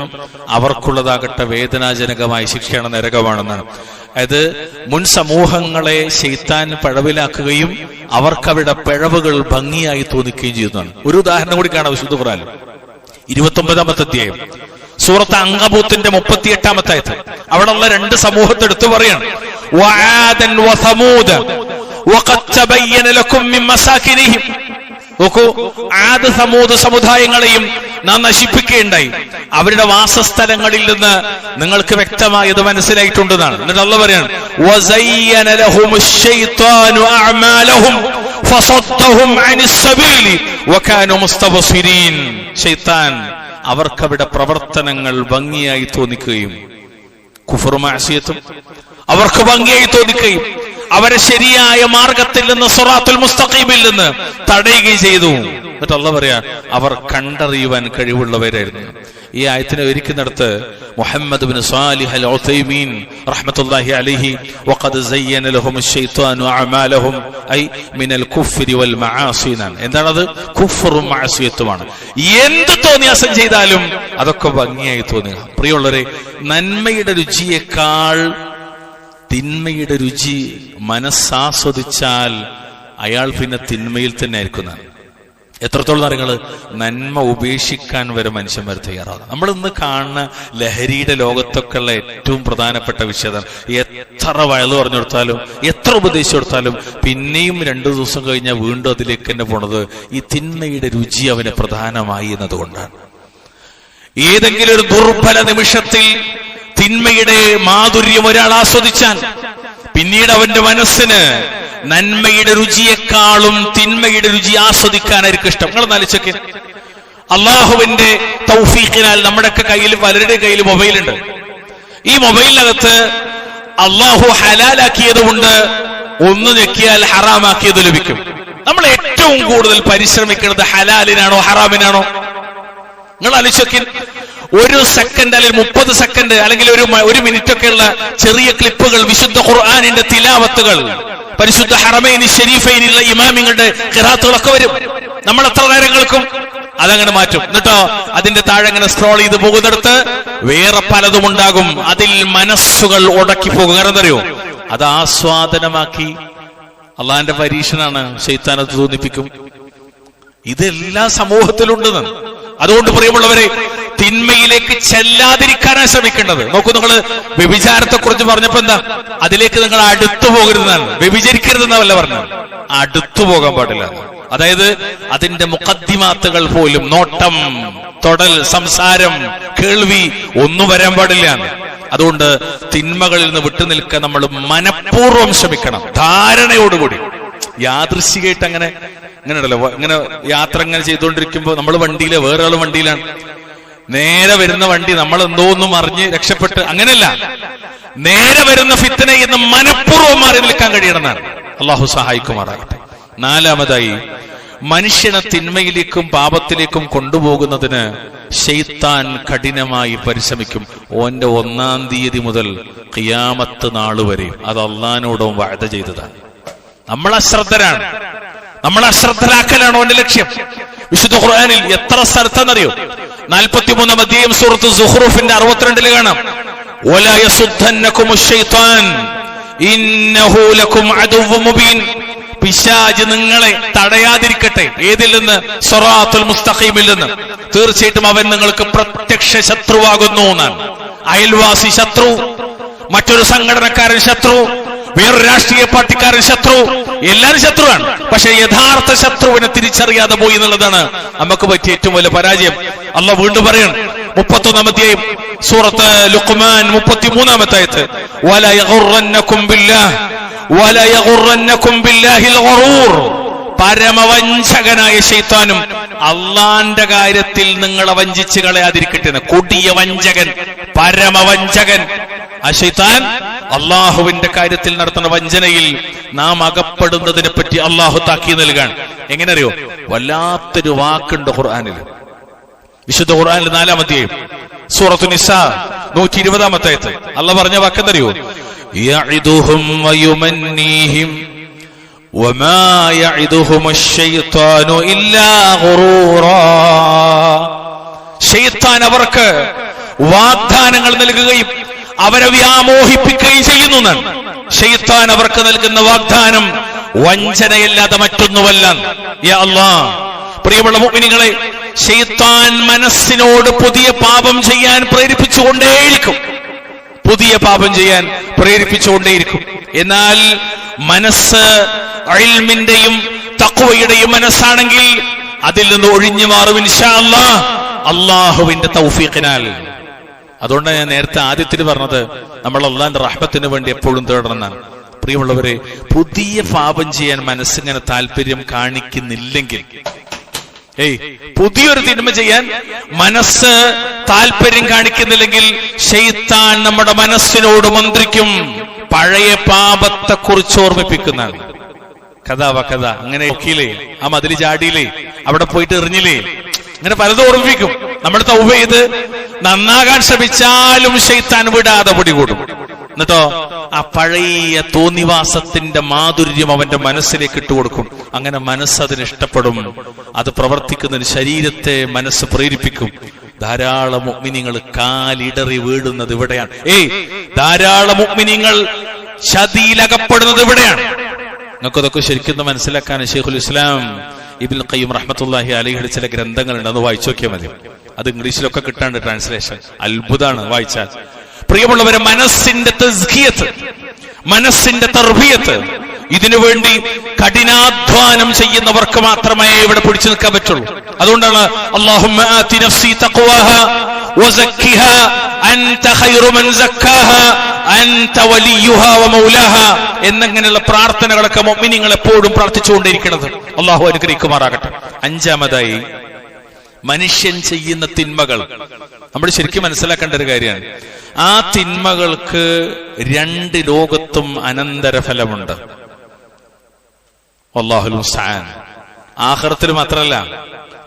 അവർക്കുള്ളതാകട്ടെ വേദനാജനകമായ ശിക്ഷയാണ്, നരകമാണെന്നാണ്. അതായത് മുൻ സമൂഹങ്ങളെ ശൈത്താൻ പിഴവിലാക്കുകയും അവർക്ക് അവരുടെ പിഴവുകൾ ഭംഗിയായി തോന്നിക്കുകയും ചെയ്യുന്നതാണ്. ഒരു ഉദാഹരണം കൂടി കാണാം വിശുദ്ധ ഖുർആനിൽ. 29-ാമത്തെ അധ്യായം സൂറത്ത് അങ്കബൂത്തിന്റെ 38-ാമത്തെ ആയത്ത്. അവിടെ ഉള്ള രണ്ട് സമൂഹത്തെ എടുത്തു പറയാണ്. വആദൻ വസമൂദ് വഖദ് തബയ്യന ലക്കും മിൻ മസാകിനിഹിം. നോക്കൂ, ആദ് സമൂദ് സമുദായങ്ങളെയും നാം നശിപ്പിക്കുകയുണ്ടായി. അവരുടെ വാസസ്ഥലങ്ങളിൽ നിന്ന് നിങ്ങൾക്ക് വ്യക്തമായത് മനസ്സിലായിട്ടുണ്ടെന്നാണ്. എന്നിട്ട് അല്ലാഹു പറയാണ്, വസയ്യന ലഹുമുശ് ശൈത്വാനു അഅമാലഹും ഫസദ്ദഹും അനിസ് സബീലി വകാനൂ മുസ്തബ്സിരീൻ. ശൈത്താൻ അവർക്കവിടെ പ്രവർത്തനങ്ങൾ ഭംഗിയായി തോന്നിക്കുകയും കുഫറും മഅസിയത്തും അവർക്ക് ഭംഗിയായി തോന്നിക്കുകയും അവരെ ശരിയായ മാർഗത്തിൽ നിന്ന്, സിറാത്തുൽ മുസ്തഖീമിൽ നിന്ന് തടയുകയും ചെയ്തു. എന്നിട്ട് അല്ലാഹു പറയാ, അവർ കണ്ടറിയുവാൻ കഴിവുള്ളവരായിരുന്നു. ഈ ആയത്തിനെ ഒരുക്കുന്നിടത്ത് മുഹമ്മദ് ബിൻ സാലിഹ് അൽ ഉസൈമീൻ റഹ്മത്തുള്ളാഹി അലൈഹി വഖദ് സയ്യന ലഹുമുശ് ശൈത്വാനു അഅമാലഹും ഐ മിനൽ കുഫ്രി വൽ മആസി. എന്താണത്? കുഫറും മഅസിയത്തുമാണ്. എന്ത് തോന്നിയാസം ചെയ്താലും അതൊക്കെ ഭംഗിയായി തോന്നുക. പ്രിയമുള്ളവരെ, നന്മയുടെ രുചിയേക്കാൾ തിന്മയുടെ രുചി മനസ്സാസ്വദിച്ചാൽ അയാൾ പിന്നെ തിന്മയിൽ തന്നെ ആയിരിക്കുന്നതാണ്. എത്രത്തോളം അറിയങ്ങള് നന്മ ഉപേക്ഷിക്കാൻ വരെ മനുഷ്യന്മാർ തയ്യാറാകും. നമ്മൾ ഇന്ന് കാണുന്ന ലഹരിയുടെ ലോകത്തൊക്കെ ഉള്ള ഏറ്റവും പ്രധാനപ്പെട്ട വിഷയം, എത്ര വയല് പറഞ്ഞു കൊടുത്താലും എത്ര ഉപദേശിച്ചു കൊടുത്താലും പിന്നെയും 2 ദിവസം കഴിഞ്ഞാൽ വീണ്ടും അതിലേക്ക് തന്നെ പോണത് ഈ തിന്മയുടെ രുചി അവന് പ്രധാനമായി എന്നതുകൊണ്ടാണ്. ഏതെങ്കിലും ഒരു ദുർബല നിമിഷത്തിൽ തിന്മയുടെ മാധുര്യം ഒരാൾ ആസ്വദിച്ചാൽ പിന്നീട് അവന്റെ മനസ്സിന് നന്മയുടെ രുചിയെക്കാളും തിന്മയുടെ രുചി ആസ്വദിക്കാനായിരിക്കും ഇഷ്ടം. നിങ്ങൾ നാലിച്ചൊക്കെ അള്ളാഹുവിന്റെ തൗഫീഖിനാൽ നമ്മുടെയൊക്കെ കയ്യിൽ, പലരുടെ കയ്യിൽ മൊബൈലുണ്ട്. ഈ മൊബൈലിനകത്ത് അള്ളാഹു ഹലാലാക്കിയത് കൊണ്ട് ഒന്ന് ഞെക്കിയാൽ ഹറാമാക്കിയത് ലഭിക്കും. നമ്മൾ ഏറ്റവും കൂടുതൽ പരിശ്രമിക്കുന്നത് ഹലാലിനാണോ ഹറാമിനാണോ? നിങ്ങൾ ആലോചിച്ചൊക്കെ, 1 സെക്കൻഡ് അല്ലെങ്കിൽ 30 സെക്കൻഡ് അല്ലെങ്കിൽ ഒരു മിനിറ്റ് ഒക്കെയുള്ള ചെറിയ ക്ലിപ്പുകൾ, വിശുദ്ധ ഖുർആനിന്റെ തിലാവത്തുകൾ, പരിശുദ്ധ ഹറമൈനി ഷരീഫൈനിലുള്ള ഇമാമിങ്ങളുടെ ഖിറാത്തുകളൊക്കെ വരും. നമ്മൾ എത്ര നേരം കേൾക്കും? അതങ്ങനെ മാറ്റും. എന്നിട്ടോ അതിന്റെ താഴെ അങ്ങനെ സ്ക്രോൾ ചെയ്ത് പോകുന്നിടത്ത് വേറെ പലതും ഉണ്ടാകും. അതിൽ മനസ്സുകൾ ഉടക്കി പോകും. കാരണം എന്തറിയോ? അത് ആസ്വാദനമാക്കി. അള്ളാഹിന്റെ പരീക്ഷണാണ്, ശൈത്താനത്ത് തോന്നിപ്പിക്കും. ഇതെല്ലാ സമൂഹത്തിലുണ്ടെന്ന്. അതുകൊണ്ട് പ്രിയമുള്ളവരെ, തിന്മയിലേക്ക് ചെല്ലാതിരിക്കാനാണ് ശ്രമിക്കേണ്ടത്. നോക്കൂ, നിങ്ങള് വ്യഭിചാരത്തെ കുറിച്ച് പറഞ്ഞപ്പോ എന്താ, അതിലേക്ക് നിങ്ങൾ അടുത്തു പോകരുതെന്നാണ്. വ്യഭിചരിക്കരുതെന്നല്ല പറഞ്ഞത്, അടുത്തു പോകാൻ പാടില്ല. അതായത് അതിന്റെ മുഖദ്ദിമാത്തുകൾ പോലും, നോട്ടം, തൊടൽ, സംസാരം, കേൾവി ഒന്നും വരാൻ പാടില്ല. അതുകൊണ്ട് തിന്മകളിൽ നിന്ന് വിട്ടുനിൽക്കാൻ നമ്മൾ മനഃപൂർവ്വം ശ്രമിക്കണം, ധാരണയോടുകൂടി. യാദൃശ്ചികമായിട്ട് അങ്ങനെ ഉണ്ടല്ലോ, ഇങ്ങനെ യാത്ര ഇങ്ങനെ ചെയ്തുകൊണ്ടിരിക്കുമ്പോ നമ്മൾ വണ്ടിയിലെ, വേറെ ആൾ വണ്ടിയിലാണ്, നേരെ വരുന്ന വണ്ടി നമ്മൾ എന്തോന്നും അറിഞ്ഞ് രക്ഷപ്പെട്ട്, അങ്ങനെയല്ല, നേരെ വരുന്ന ഫിത്നയിൽ നിന്ന് മനഃപൂർവ്വം മാറി നിൽക്കാൻ കഴിയണമെന്നാണ്. അള്ളാഹു സഹായിക്കുമാറാകട്ടെ. 4-മതായി, മനുഷ്യനെ തിന്മയിലേക്കും പാപത്തിലേക്കും കൊണ്ടുപോകുന്നതിന് ശൈത്താൻ കഠിനമായി പരിശ്രമിക്കും. ഓന്റെ 1-ാം തീയതി മുതൽ ഖിയാമത്ത് നാള് വരെ. അത് അള്ളാഹിനോടും വഅദ ചെയ്തതാണ്. നമ്മൾ അശ്രദ്ധരാണ്, നമ്മൾ അശ്രദ്ധരാക്കലാണ് ഓന്റെ ലക്ഷ്യം. വിശുദ്ധ ഖുർആനിൽ എത്ര സ്ഥലത്താണെന്നറിയോ? 43-ാം അധ്യായം സൂറത്ത് സുഖ്റൂഫിന്റെ 62-ൽ കാണാം, വലാ യസുദ്ദന്നകുമുശ് ശൈത്താൻ ഇന്നഹു ലക്കും അദുവ്വുൻ മുബീൻ. പിശാച് നിങ്ങളെ തടയാതിരിക്കട്ടെ. ഏതിൽ നിന്ന്? സിറാത്തുൽ മുസ്തഖീമിൽ നിന്ന്. തീർച്ചയായിട്ടും അവൻ നിങ്ങൾക്ക് പ്രത്യക്ഷ ശത്രുവാകുന്നു എന്നാണ്. അയൽവാസി ശത്രു, മറ്റൊരു സംഘടനക്കാരൻ ശത്രു, വേറൊരു രാഷ്ട്രീയ പാർട്ടിക്കാരൻ ശത്രു, എല്ലാവരും ശത്രുവാണ്. പക്ഷെ യഥാർത്ഥ ശത്രുവിനെ തിരിച്ചറിയാതെ പോയി എന്നുള്ളതാണ് നമുക്ക് പറ്റിയ ഏറ്റവും വലിയ പരാജയം. അള്ളാഹ് വീണ്ടും പറയണം 31-ാമത്തെ സൂറത്ത് ലുഖ്മാൻ 33-ാമത്തെ ആയത്ത്, വല യഗുറന്നകും ബില്ലാഹിൽ ഗറൂർ. പരമവഞ്ചകനായ ശൈത്താനും അള്ളാന്റെ കാര്യത്തിൽ നിങ്ങളെ വഞ്ചിച്ച് കളയാതിരിക്കട്ടെ. കൊടിയ വഞ്ചകൻ, പരമവഞ്ചകൻ ആ ശൈത്താൻ അള്ളാഹുവിന്റെ കാര്യത്തിൽ നടത്തുന്ന വഞ്ചനയിൽ നാം അകപ്പെടുന്നതിനെ പറ്റി അള്ളാഹു താക്കീത് നൽകാണ്. എങ്ങനെ അറിയോ? വല്ലാത്തൊരു വാക്കുണ്ട് ഖുർആനിൽ, വിശുദ്ധ ഖുർആനിൽ 4-ാമത്തെ സൂറത്തു നിസാ 120-ാമത്തെ ആയത്ത്. അള്ളാഹ് പറഞ്ഞ വാക്കെന്തറിയോ? യഇദുഹും വയുമന്നീഹിം വമാ യഇദുഹും അശ്ശൈത്താനു ഇല്ലാ ഗുറൂറാ. ശൈത്താൻ അവർക്ക് വാഗ്ദാനങ്ങൾ നൽകുകയും അവരെ വ്യാമോഹിപ്പിക്കുകയും ചെയ്യുന്നു എന്നാണ്. ശൈത്താൻ അവർക്ക് നൽകുന്ന വാഗ്ദാനം വഞ്ചനയല്ലാതെ മറ്റൊന്നുമല്ല. യാ അല്ലാഹ്, പ്രിയമുള്ള മുഅ്മിനീങ്ങളെ, ശൈത്താൻ മനസ്സിനോട് പുതിയ പാപം ചെയ്യാൻ പ്രേരിപ്പിച്ചുകൊണ്ടേയിരിക്കും, പുതിയ പാപം ചെയ്യാൻ പ്രേരിപ്പിച്ചുകൊണ്ടേയിരിക്കും. എന്നാൽ മനസ്സ് ഇൽമിന്റെയും തഖ്വയുടെയും മനസ്സാണെങ്കിൽ അതിൽ നിന്ന് ഒഴിഞ്ഞു മാറും ഇൻഷാ അല്ലാഹ്, അല്ലാഹുവിന്റെ തൗഫീഖിനാൽ. അതുകൊണ്ടാണ് ഞാൻ നേരത്തെ ആദ്യത്തിൽ പറഞ്ഞത് നമ്മൾ അള്ളാന്റെ റഹ്മത്തിന് വേണ്ടി എപ്പോഴും തേടണമെന്നാണ്. പ്രിയമുള്ളവരെ, പുതിയ പാപം ചെയ്യാൻ മനസ്സിങ്ങനെ താല്പര്യം കാണിക്കുന്നില്ലെങ്കിൽ, പുതിയൊരു തിന്മ ചെയ്യാൻ മനസ്സ് താല്പര്യം കാണിക്കുന്നില്ലെങ്കിൽ ശൈത്താൻ നമ്മുടെ മനസ്സിനോട് മന്ത്രിക്കും, പഴയ പാപത്തെ കുറിച്ച് ഓർമ്മിപ്പിക്കുന്നതാണ്. കഥ അങ്ങനെ നോക്കിയില്ലേ, ആ മതില് ചാടിയില്ലേ, അവിടെ പോയിട്ട് എറിഞ്ഞില്ലേ, അങ്ങനെ പലതും ഓർമ്മിപ്പിക്കും. നമ്മൾ തൗബ ചെയ്ത് നന്നാകാൻ ശ്രമിച്ചാലും ശൈത്താൻ വിടാതെ പിടികൂടും. എന്നിട്ടോ ആ പഴയ തോന്നിവാസത്തിന്റെ മാധുര്യം അവന്റെ മനസ്സിലേക്ക് ഇട്ടുകൊടുക്കും. അങ്ങനെ മനസ്സ് അതിന് ഇഷ്ടപ്പെടും, അത് പ്രവർത്തിക്കുന്നതിന് ശരീരത്തെ മനസ്സ് പ്രേരിപ്പിക്കും. ധാരാളം മുഅ്മിനീങ്ങൾ കാലിടറി വീഴുന്നത് ഇവിടെയാണ്. ധാരാളം മുഅ്മിനീങ്ങൾ ചതിയിലകപ്പെടുന്നത് ഇവിടെയാണ്. നിങ്ങൾക്കതൊക്കെ ശരിക്കും മനസ്സിലാക്കാൻ ശൈഖുൽ ഇസ്ലാം ഇബ്നുൽ ഖയ്യിം റഹ്മത്തുള്ളാഹി അലൈഹിയുടെ ചില ഗ്രന്ഥങ്ങളുണ്ട്, അത് വായിച്ചു നോക്കിയാൽ മതി. അത് ഇംഗ്ലീഷിലൊക്കെ കിട്ടാണ്ട് ട്രാൻസ്ലേഷൻ, അത്ഭുതമാണ് വായിച്ചാൽ. പ്രിയമുള്ളവരെ, മനസ്സിന്റെ തസ്കിയത്ത്, മനസ്സിന്റെ തർബിയത്ത്, ഇതിനുവേണ്ടി കഠിനാധ്വാനം ചെയ്യുന്നവർക്ക് മാത്രമേ ഇവിടെ പിടിച്ചു നിൽക്കാൻ പറ്റുള്ളൂ. അതുകൊണ്ടാണ് അല്ലാഹുമ്മ ആതി നഫ്സി തഖ്വാഹാ വസക്കിഹാ അൻത ഖൈറു മൻ സക്കാഹാ അൻത വലിയുഹാ വമൗലാഹാ എന്നിങ്ങനെയുള്ള പ്രാർത്ഥനകളൊക്കെ മുഅ്മിനീങ്ങൾ എപ്പോഴും പ്രാർത്ഥിച്ചുകൊണ്ടിരിക്കുന്നത്. അല്ലാഹു അനുഗ്രഹിക്കുമാറാകട്ടെ. 5-ാമതായി, മനുഷ്യൻ ചെയ്യുന്ന തിന്മകൾ നമ്മൾ ശരിക്കും മനസ്സിലാക്കേണ്ട ഒരു കാര്യമാണ്. ആ തിന്മകൾക്ക് 2 ലോകത്തും അനന്തരഫലമുണ്ട്. വല്ലാഹുൽ മുസ്തആൻ. ആഖിറത്തിൽ മാത്രമല്ല.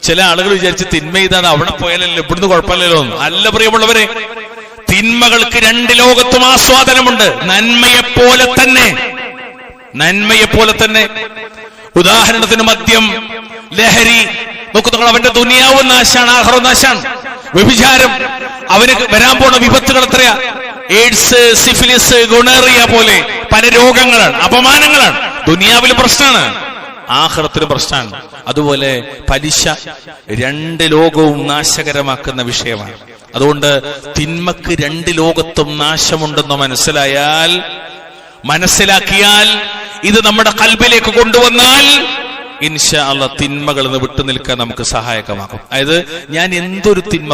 ചില ആളുകൾ വിചാരിച്ച് തിന്മ ചെയ്താണ് അവിടെ പോയാലല്ലോ, ഇവിടുന്ന് കുഴപ്പമില്ലല്ലോ. അല്ല പ്രിയമുള്ളവരെ, തിന്മകൾക്ക് 2 ലോകത്തും ആസ്വാദനമുണ്ട്, നന്മയെപ്പോലെ തന്നെ. ഉദാഹരണത്തിന് മദ്യം, ലഹരി, നോക്കൂ നിങ്ങൾ, അവന്റെ ദുനിയാവ് നാശാണ്, ആഖിറവും നാശാണ്. വ്യഭിചാരം, അവന് വരാൻ പോണ വിപത്തുകൾ എത്രയാ? എയ്ഡ്സ്, സിഫിലിസ്, ഗുണേറിയ പോലെ പല രോഗങ്ങളാണ്, അപമാനങ്ങളാണ്. ദുനിയാവിൽ പ്രശ്നമാണ്, ആഖിറത്തിലും പ്രശ്നമാണ്. അതുപോലെ പലിശ 2 ലോകവും നാശകരമാക്കുന്ന വിഷയമാണ്. അതുകൊണ്ട് തിന്മക്ക് 2 ലോകത്തും നാശമുണ്ടെന്ന് മനസ്സിലാക്കിയാൽ ഇത് നമ്മുടെ ഖൽബിലേക്ക് കൊണ്ടുവന്നാൽ ഇൻഷാ അല്ലാഹ് തിന്മകളിൽ നിന്ന് വിട്ടുനിൽക്കാൻ നമുക്ക് സഹായകമാകും. അതായത് ഞാൻ എന്തൊരു തിന്മ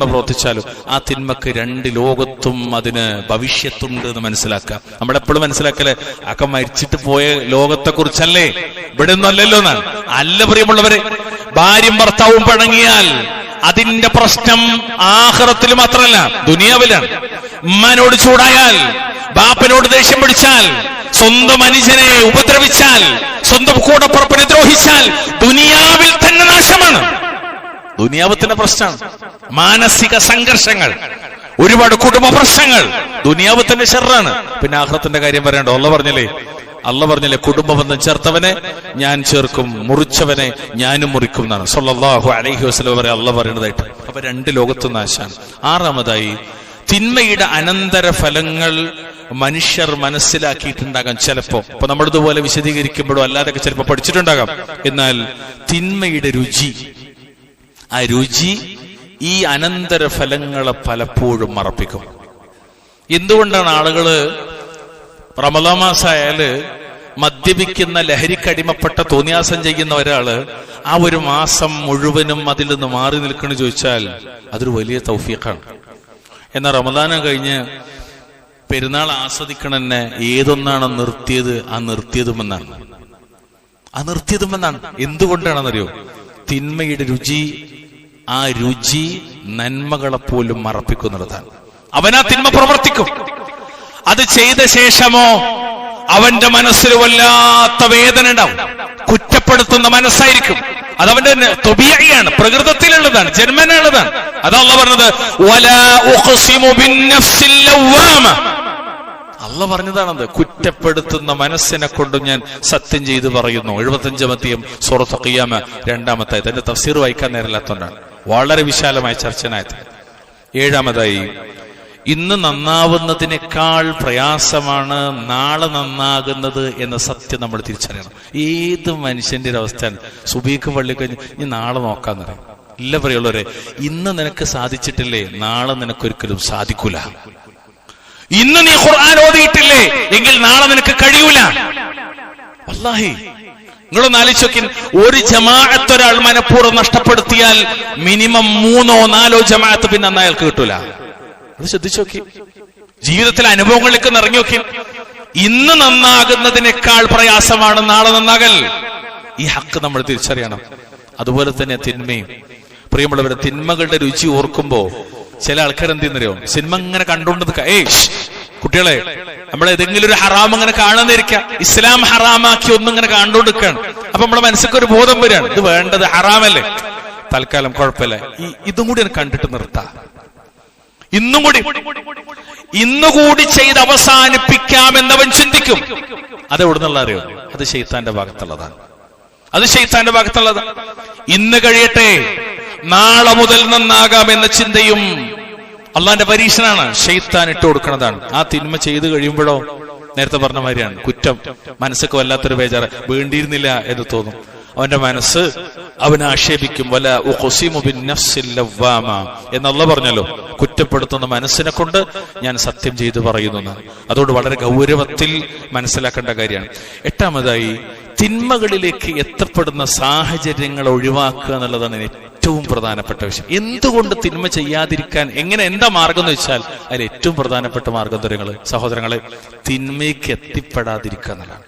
പ്രവർത്തിച്ചാലും ആ തിന്മക്ക് 2 ലോകത്തും അതിന് ഭവിഷ്യത്തുണ്ട് എന്ന് മനസ്സിലാക്കാം. നമ്മളെപ്പോഴും മനസ്സിലാക്കല് ഒക്കെ മരിച്ചിട്ട് പോയ ലോകത്തെ കുറിച്ചല്ലേ, ഇവിടെ ഒന്നും അല്ലല്ലോ എന്നാണ്. അല്ല പ്രിയമുള്ളവരെ, ഭാര്യയും ഭർത്താവും പിണങ്ങിയാൽ അതിന്റെ പ്രശ്നം ആഖിറത്തിൽ മാത്രമല്ല, ദുനിയാവിലാണ്. ഉമ്മാനോട് ചൂടായാൽ, ബാപ്പനോട് ദേഷ്യം പിടിച്ചാൽ, സ്വന്തം അനുജനെ ഉപദ്രവിച്ചാൽ, സ്വന്തം കൂടപ്പുറപ്പിനെ ദ്രോഹിച്ചാൽ ദുനിയാവിൽ തന്നെ നാശമാണ്. ദുനിയാവത്തിന്റെ പ്രശ്നമാണ്. മാനസിക സംഘർഷങ്ങൾ, ഒരുപാട് കുടുംബ പ്രശ്നങ്ങൾ ദുനിയാവ് തന്നെ ഷർറാണ്. പിന്നെ ആഖിറത്തിന്റെ കാര്യം പറയണ്ടോ? അല്ലാഹ് പറഞ്ഞില്ലേ കുടുംബബന്ധം ചേർത്തവനെ ഞാൻ ചേർക്കും, മുറിച്ചവനെ ഞാനും മുറിക്കും എന്നാണ് സ്വല്ലല്ലാഹു അലൈഹി വസല്ലം വരെ അല്ലാഹ് പറയുന്നതായിട്ട്. അപ്പൊ 2 ലോകത്തും നാശാണ്. 6-ാമതായി, തിന്മയുടെ അനന്തര ഫലങ്ങൾ മനുഷ്യർ മനസ്സിലാക്കിയിട്ടുണ്ടാകാം ചിലപ്പോ. ഇപ്പൊ നമ്മളിതുപോലെ വിശദീകരിക്കുമ്പോഴോ അല്ലാതൊക്കെ ചിലപ്പോ പഠിച്ചിട്ടുണ്ടാകാം. എന്നാൽ തിന്മയുടെ രുചി, ആ രുചി ഈ അനന്തര ഫലങ്ങളെ പലപ്പോഴും മറപ്പിക്കും. എന്തുകൊണ്ടാണ് ആളുകള് റമളാൻ മാസമായാല് മദ്യപിക്കുന്ന, ലഹരിക്കടിമപ്പെട്ട തോന്നിയാസം ചെയ്യുന്ന ഒരാള് ആ ഒരു മാസം മുഴുവനും അതിൽ നിന്ന് മാറി നിൽക്കണമെന്ന് ചോദിച്ചാൽ അതൊരു വലിയ തൗഫീഖാണ്. എന്നാൽ റമദാനം കഴിഞ്ഞ് പെരുന്നാൾ ആസ്വദിക്കണമെന്നെ ഏതൊന്നാണ് നിർത്തിയത്? ആ നിർത്തിയതുമെന്നാണ്. എന്തുകൊണ്ടാണെന്നറിയോ? തിന്മയുടെ രുചി, ആ രുചി നന്മകളെപ്പോലും മറപ്പിക്കുന്നിടത്താണ്. അവനാ തിന്മ പ്രവർത്തിക്കും. അത് ചെയ്ത ശേഷമോ അവന്റെ മനസ്സിൽ വല്ലാത്ത വേദന ഉണ്ടാവും. കുറ്റപ്പെടുത്തുന്ന മനസ്സായിരിക്കും. അതവന്റെ ത്വബീഇയാണ്, പ്രകൃതത്തിലുള്ളതാണ്, ജന്മനുള്ളതാണ്. അതല്ല പറഞ്ഞത് വലാ ഉഖ്സിമു ബിന്നഫ്സിൽ ലവ്വാമ. അള്ള പറഞ്ഞതാണത്. കുറ്റപ്പെടുത്തുന്ന മനസ്സിനെ കൊണ്ട് ഞാൻ സത്യം ചെയ്ത് പറയുന്നു. 75-ാം അധ്യായം സൂറത്തുൽ ഖിയാമ 2-ാമത്തെ ആയത്ത്. അതിന്റെ തഫ്സീർ വായിക്കാൻ നേരമില്ലാത്തതുകൊണ്ടാണ്. വളരെ വിശാലമായ ചർച്ചനായത്. 7-ാമതായി, ഇന്ന് നന്നാവുന്നതിനേക്കാൾ പ്രയാസമാണ് നാളെ നന്നാകുന്നത് എന്ന സത്യം നമ്മൾ തിരിച്ചറിയണം. ഏത് മനുഷ്യന്റെ ഒരു അവസ്ഥയാണ്. സുബീക്ക് പള്ളി കഴിഞ്ഞ് ഇനി നാളെ നോക്കാന്ന് പറയും. ഇല്ല പറയുള്ളവരെ, ഇന്ന് നിനക്ക് സാധിച്ചിട്ടില്ലേ, നാളെ നിനക്കൊരിക്കലും സാധിക്കൂല. ഇന്ന് നീ ഖുർആൻ ഓതിയിട്ടില്ലേ എങ്കിൽ നാളെ നിനക്ക് കഴിയൂല. വല്ലാഹി നിങ്ങളൊന്ന് ആലോചിച്ച് നോക്കി. ഒരു ജമാഅത്ത് ഒരാൾ മനഃപൂർവ്വം നഷ്ടപ്പെടുത്തിയാൽ മിനിമം 3-4 ജമാഅത്ത് പിന്നെ അന്ന് അയാൾക്ക് കിട്ടൂല. അത് ശ്രദ്ധിച്ചു നോക്കി. ജീവിതത്തിലെ അനുഭവങ്ങളിലേക്ക് നിറഞ്ഞു നോക്കി. ഇന്ന് നന്നാകുന്നതിനേക്കാൾ പ്രയാസമാണ് നാളെ നന്നാകൽ. ഈ ഹക്ക് നമ്മൾ തിരിച്ചറിയണം. അതുപോലെ തന്നെ തിന്മയും. പ്രിയമുള്ളവരെ, തിന്മകളുടെ രുചി ഓർക്കുമ്പോ ചില ആൾക്കാർ എന്ത് ചെയ്യുന്നറിയോ? സിനിമ ഇങ്ങനെ കണ്ടുകൊണ്ട് കുട്ടികളെ, നമ്മൾ ഏതെങ്കിലും ഒരു ഹറാം അങ്ങനെ കാണുന്നിരിക്കാം. ഇസ്ലാം ഹറാമാക്കി ഒന്നും ഇങ്ങനെ കണ്ടുകൊണ്ടിരിക്കുകയാണ്. അപ്പൊ നമ്മുടെ മനസ്സിലേക്ക് ഒരു ബോധം വരികയാണ്, ഇത് വേണ്ടത് ഹറാമല്ലേ, തൽക്കാലം കുഴപ്പമില്ല, ഇതും കൂടി കണ്ടിട്ട് നിർത്താം, ഇന്നുകൂടി ചെയ്ത് അവസാനിപ്പിക്കാമെന്നവൻ ചിന്തിക്കും. അത് എവിടെ നിന്നുള്ള അറിയോ? അത് ശൈത്താന്റെ ഭാഗത്തുള്ളതാണ്. ഇന്ന് കഴിയട്ടെ, നാളെ മുതൽ നന്നാകാമെന്ന ചിന്തയും അള്ളാന്റെ പരീക്ഷനാണ്, ശൈത്താൻ ഇട്ട് കൊടുക്കുന്നതാണ്. ആ തിന്മ ചെയ്ത് കഴിയുമ്പോഴോ നേരത്തെ പറഞ്ഞ മാതിരിയാണ്, കുറ്റം, മനസ്സൊക്കെ വല്ലാത്തൊരു ബേജാറ്, വേണ്ടിയിരുന്നില്ല എന്ന് തോന്നും. അവന്റെ മനസ്സ് അവനെ ആക്ഷേപിക്കും. വല ഉഖ്സിമു ബിന്നഫ്സിൽ ലവ്വാമ എന്നല്ല പറഞ്ഞല്ലോ, കുറ്റപ്പെടുത്തുന്ന മനസ്സിനെ കൊണ്ട് ഞാൻ സത്യം ചെയ്തു പറയുന്നു. അതുകൊണ്ട് വളരെ ഗൗരവത്തിൽ മനസ്സിലാക്കേണ്ട കാര്യമാണ്. 8-ാമതായി, തിന്മകളിലേക്ക് എത്തപ്പെടുന്ന സാഹചര്യങ്ങൾ ഒഴിവാക്കുക എന്നുള്ളതാണ് ഏറ്റവും പ്രധാനപ്പെട്ട വിഷയം. എന്തുകൊണ്ട് തിന്മ ചെയ്യാതിരിക്കാൻ എന്താ മാർഗം എന്ന് വെച്ചാൽ അതിൽ ഏറ്റവും പ്രധാനപ്പെട്ട മാർഗം സഹോദരങ്ങളെ, തിന്മയ്ക്ക് എത്തിപ്പെടാതിരിക്കുക എന്നുള്ളതാണ്.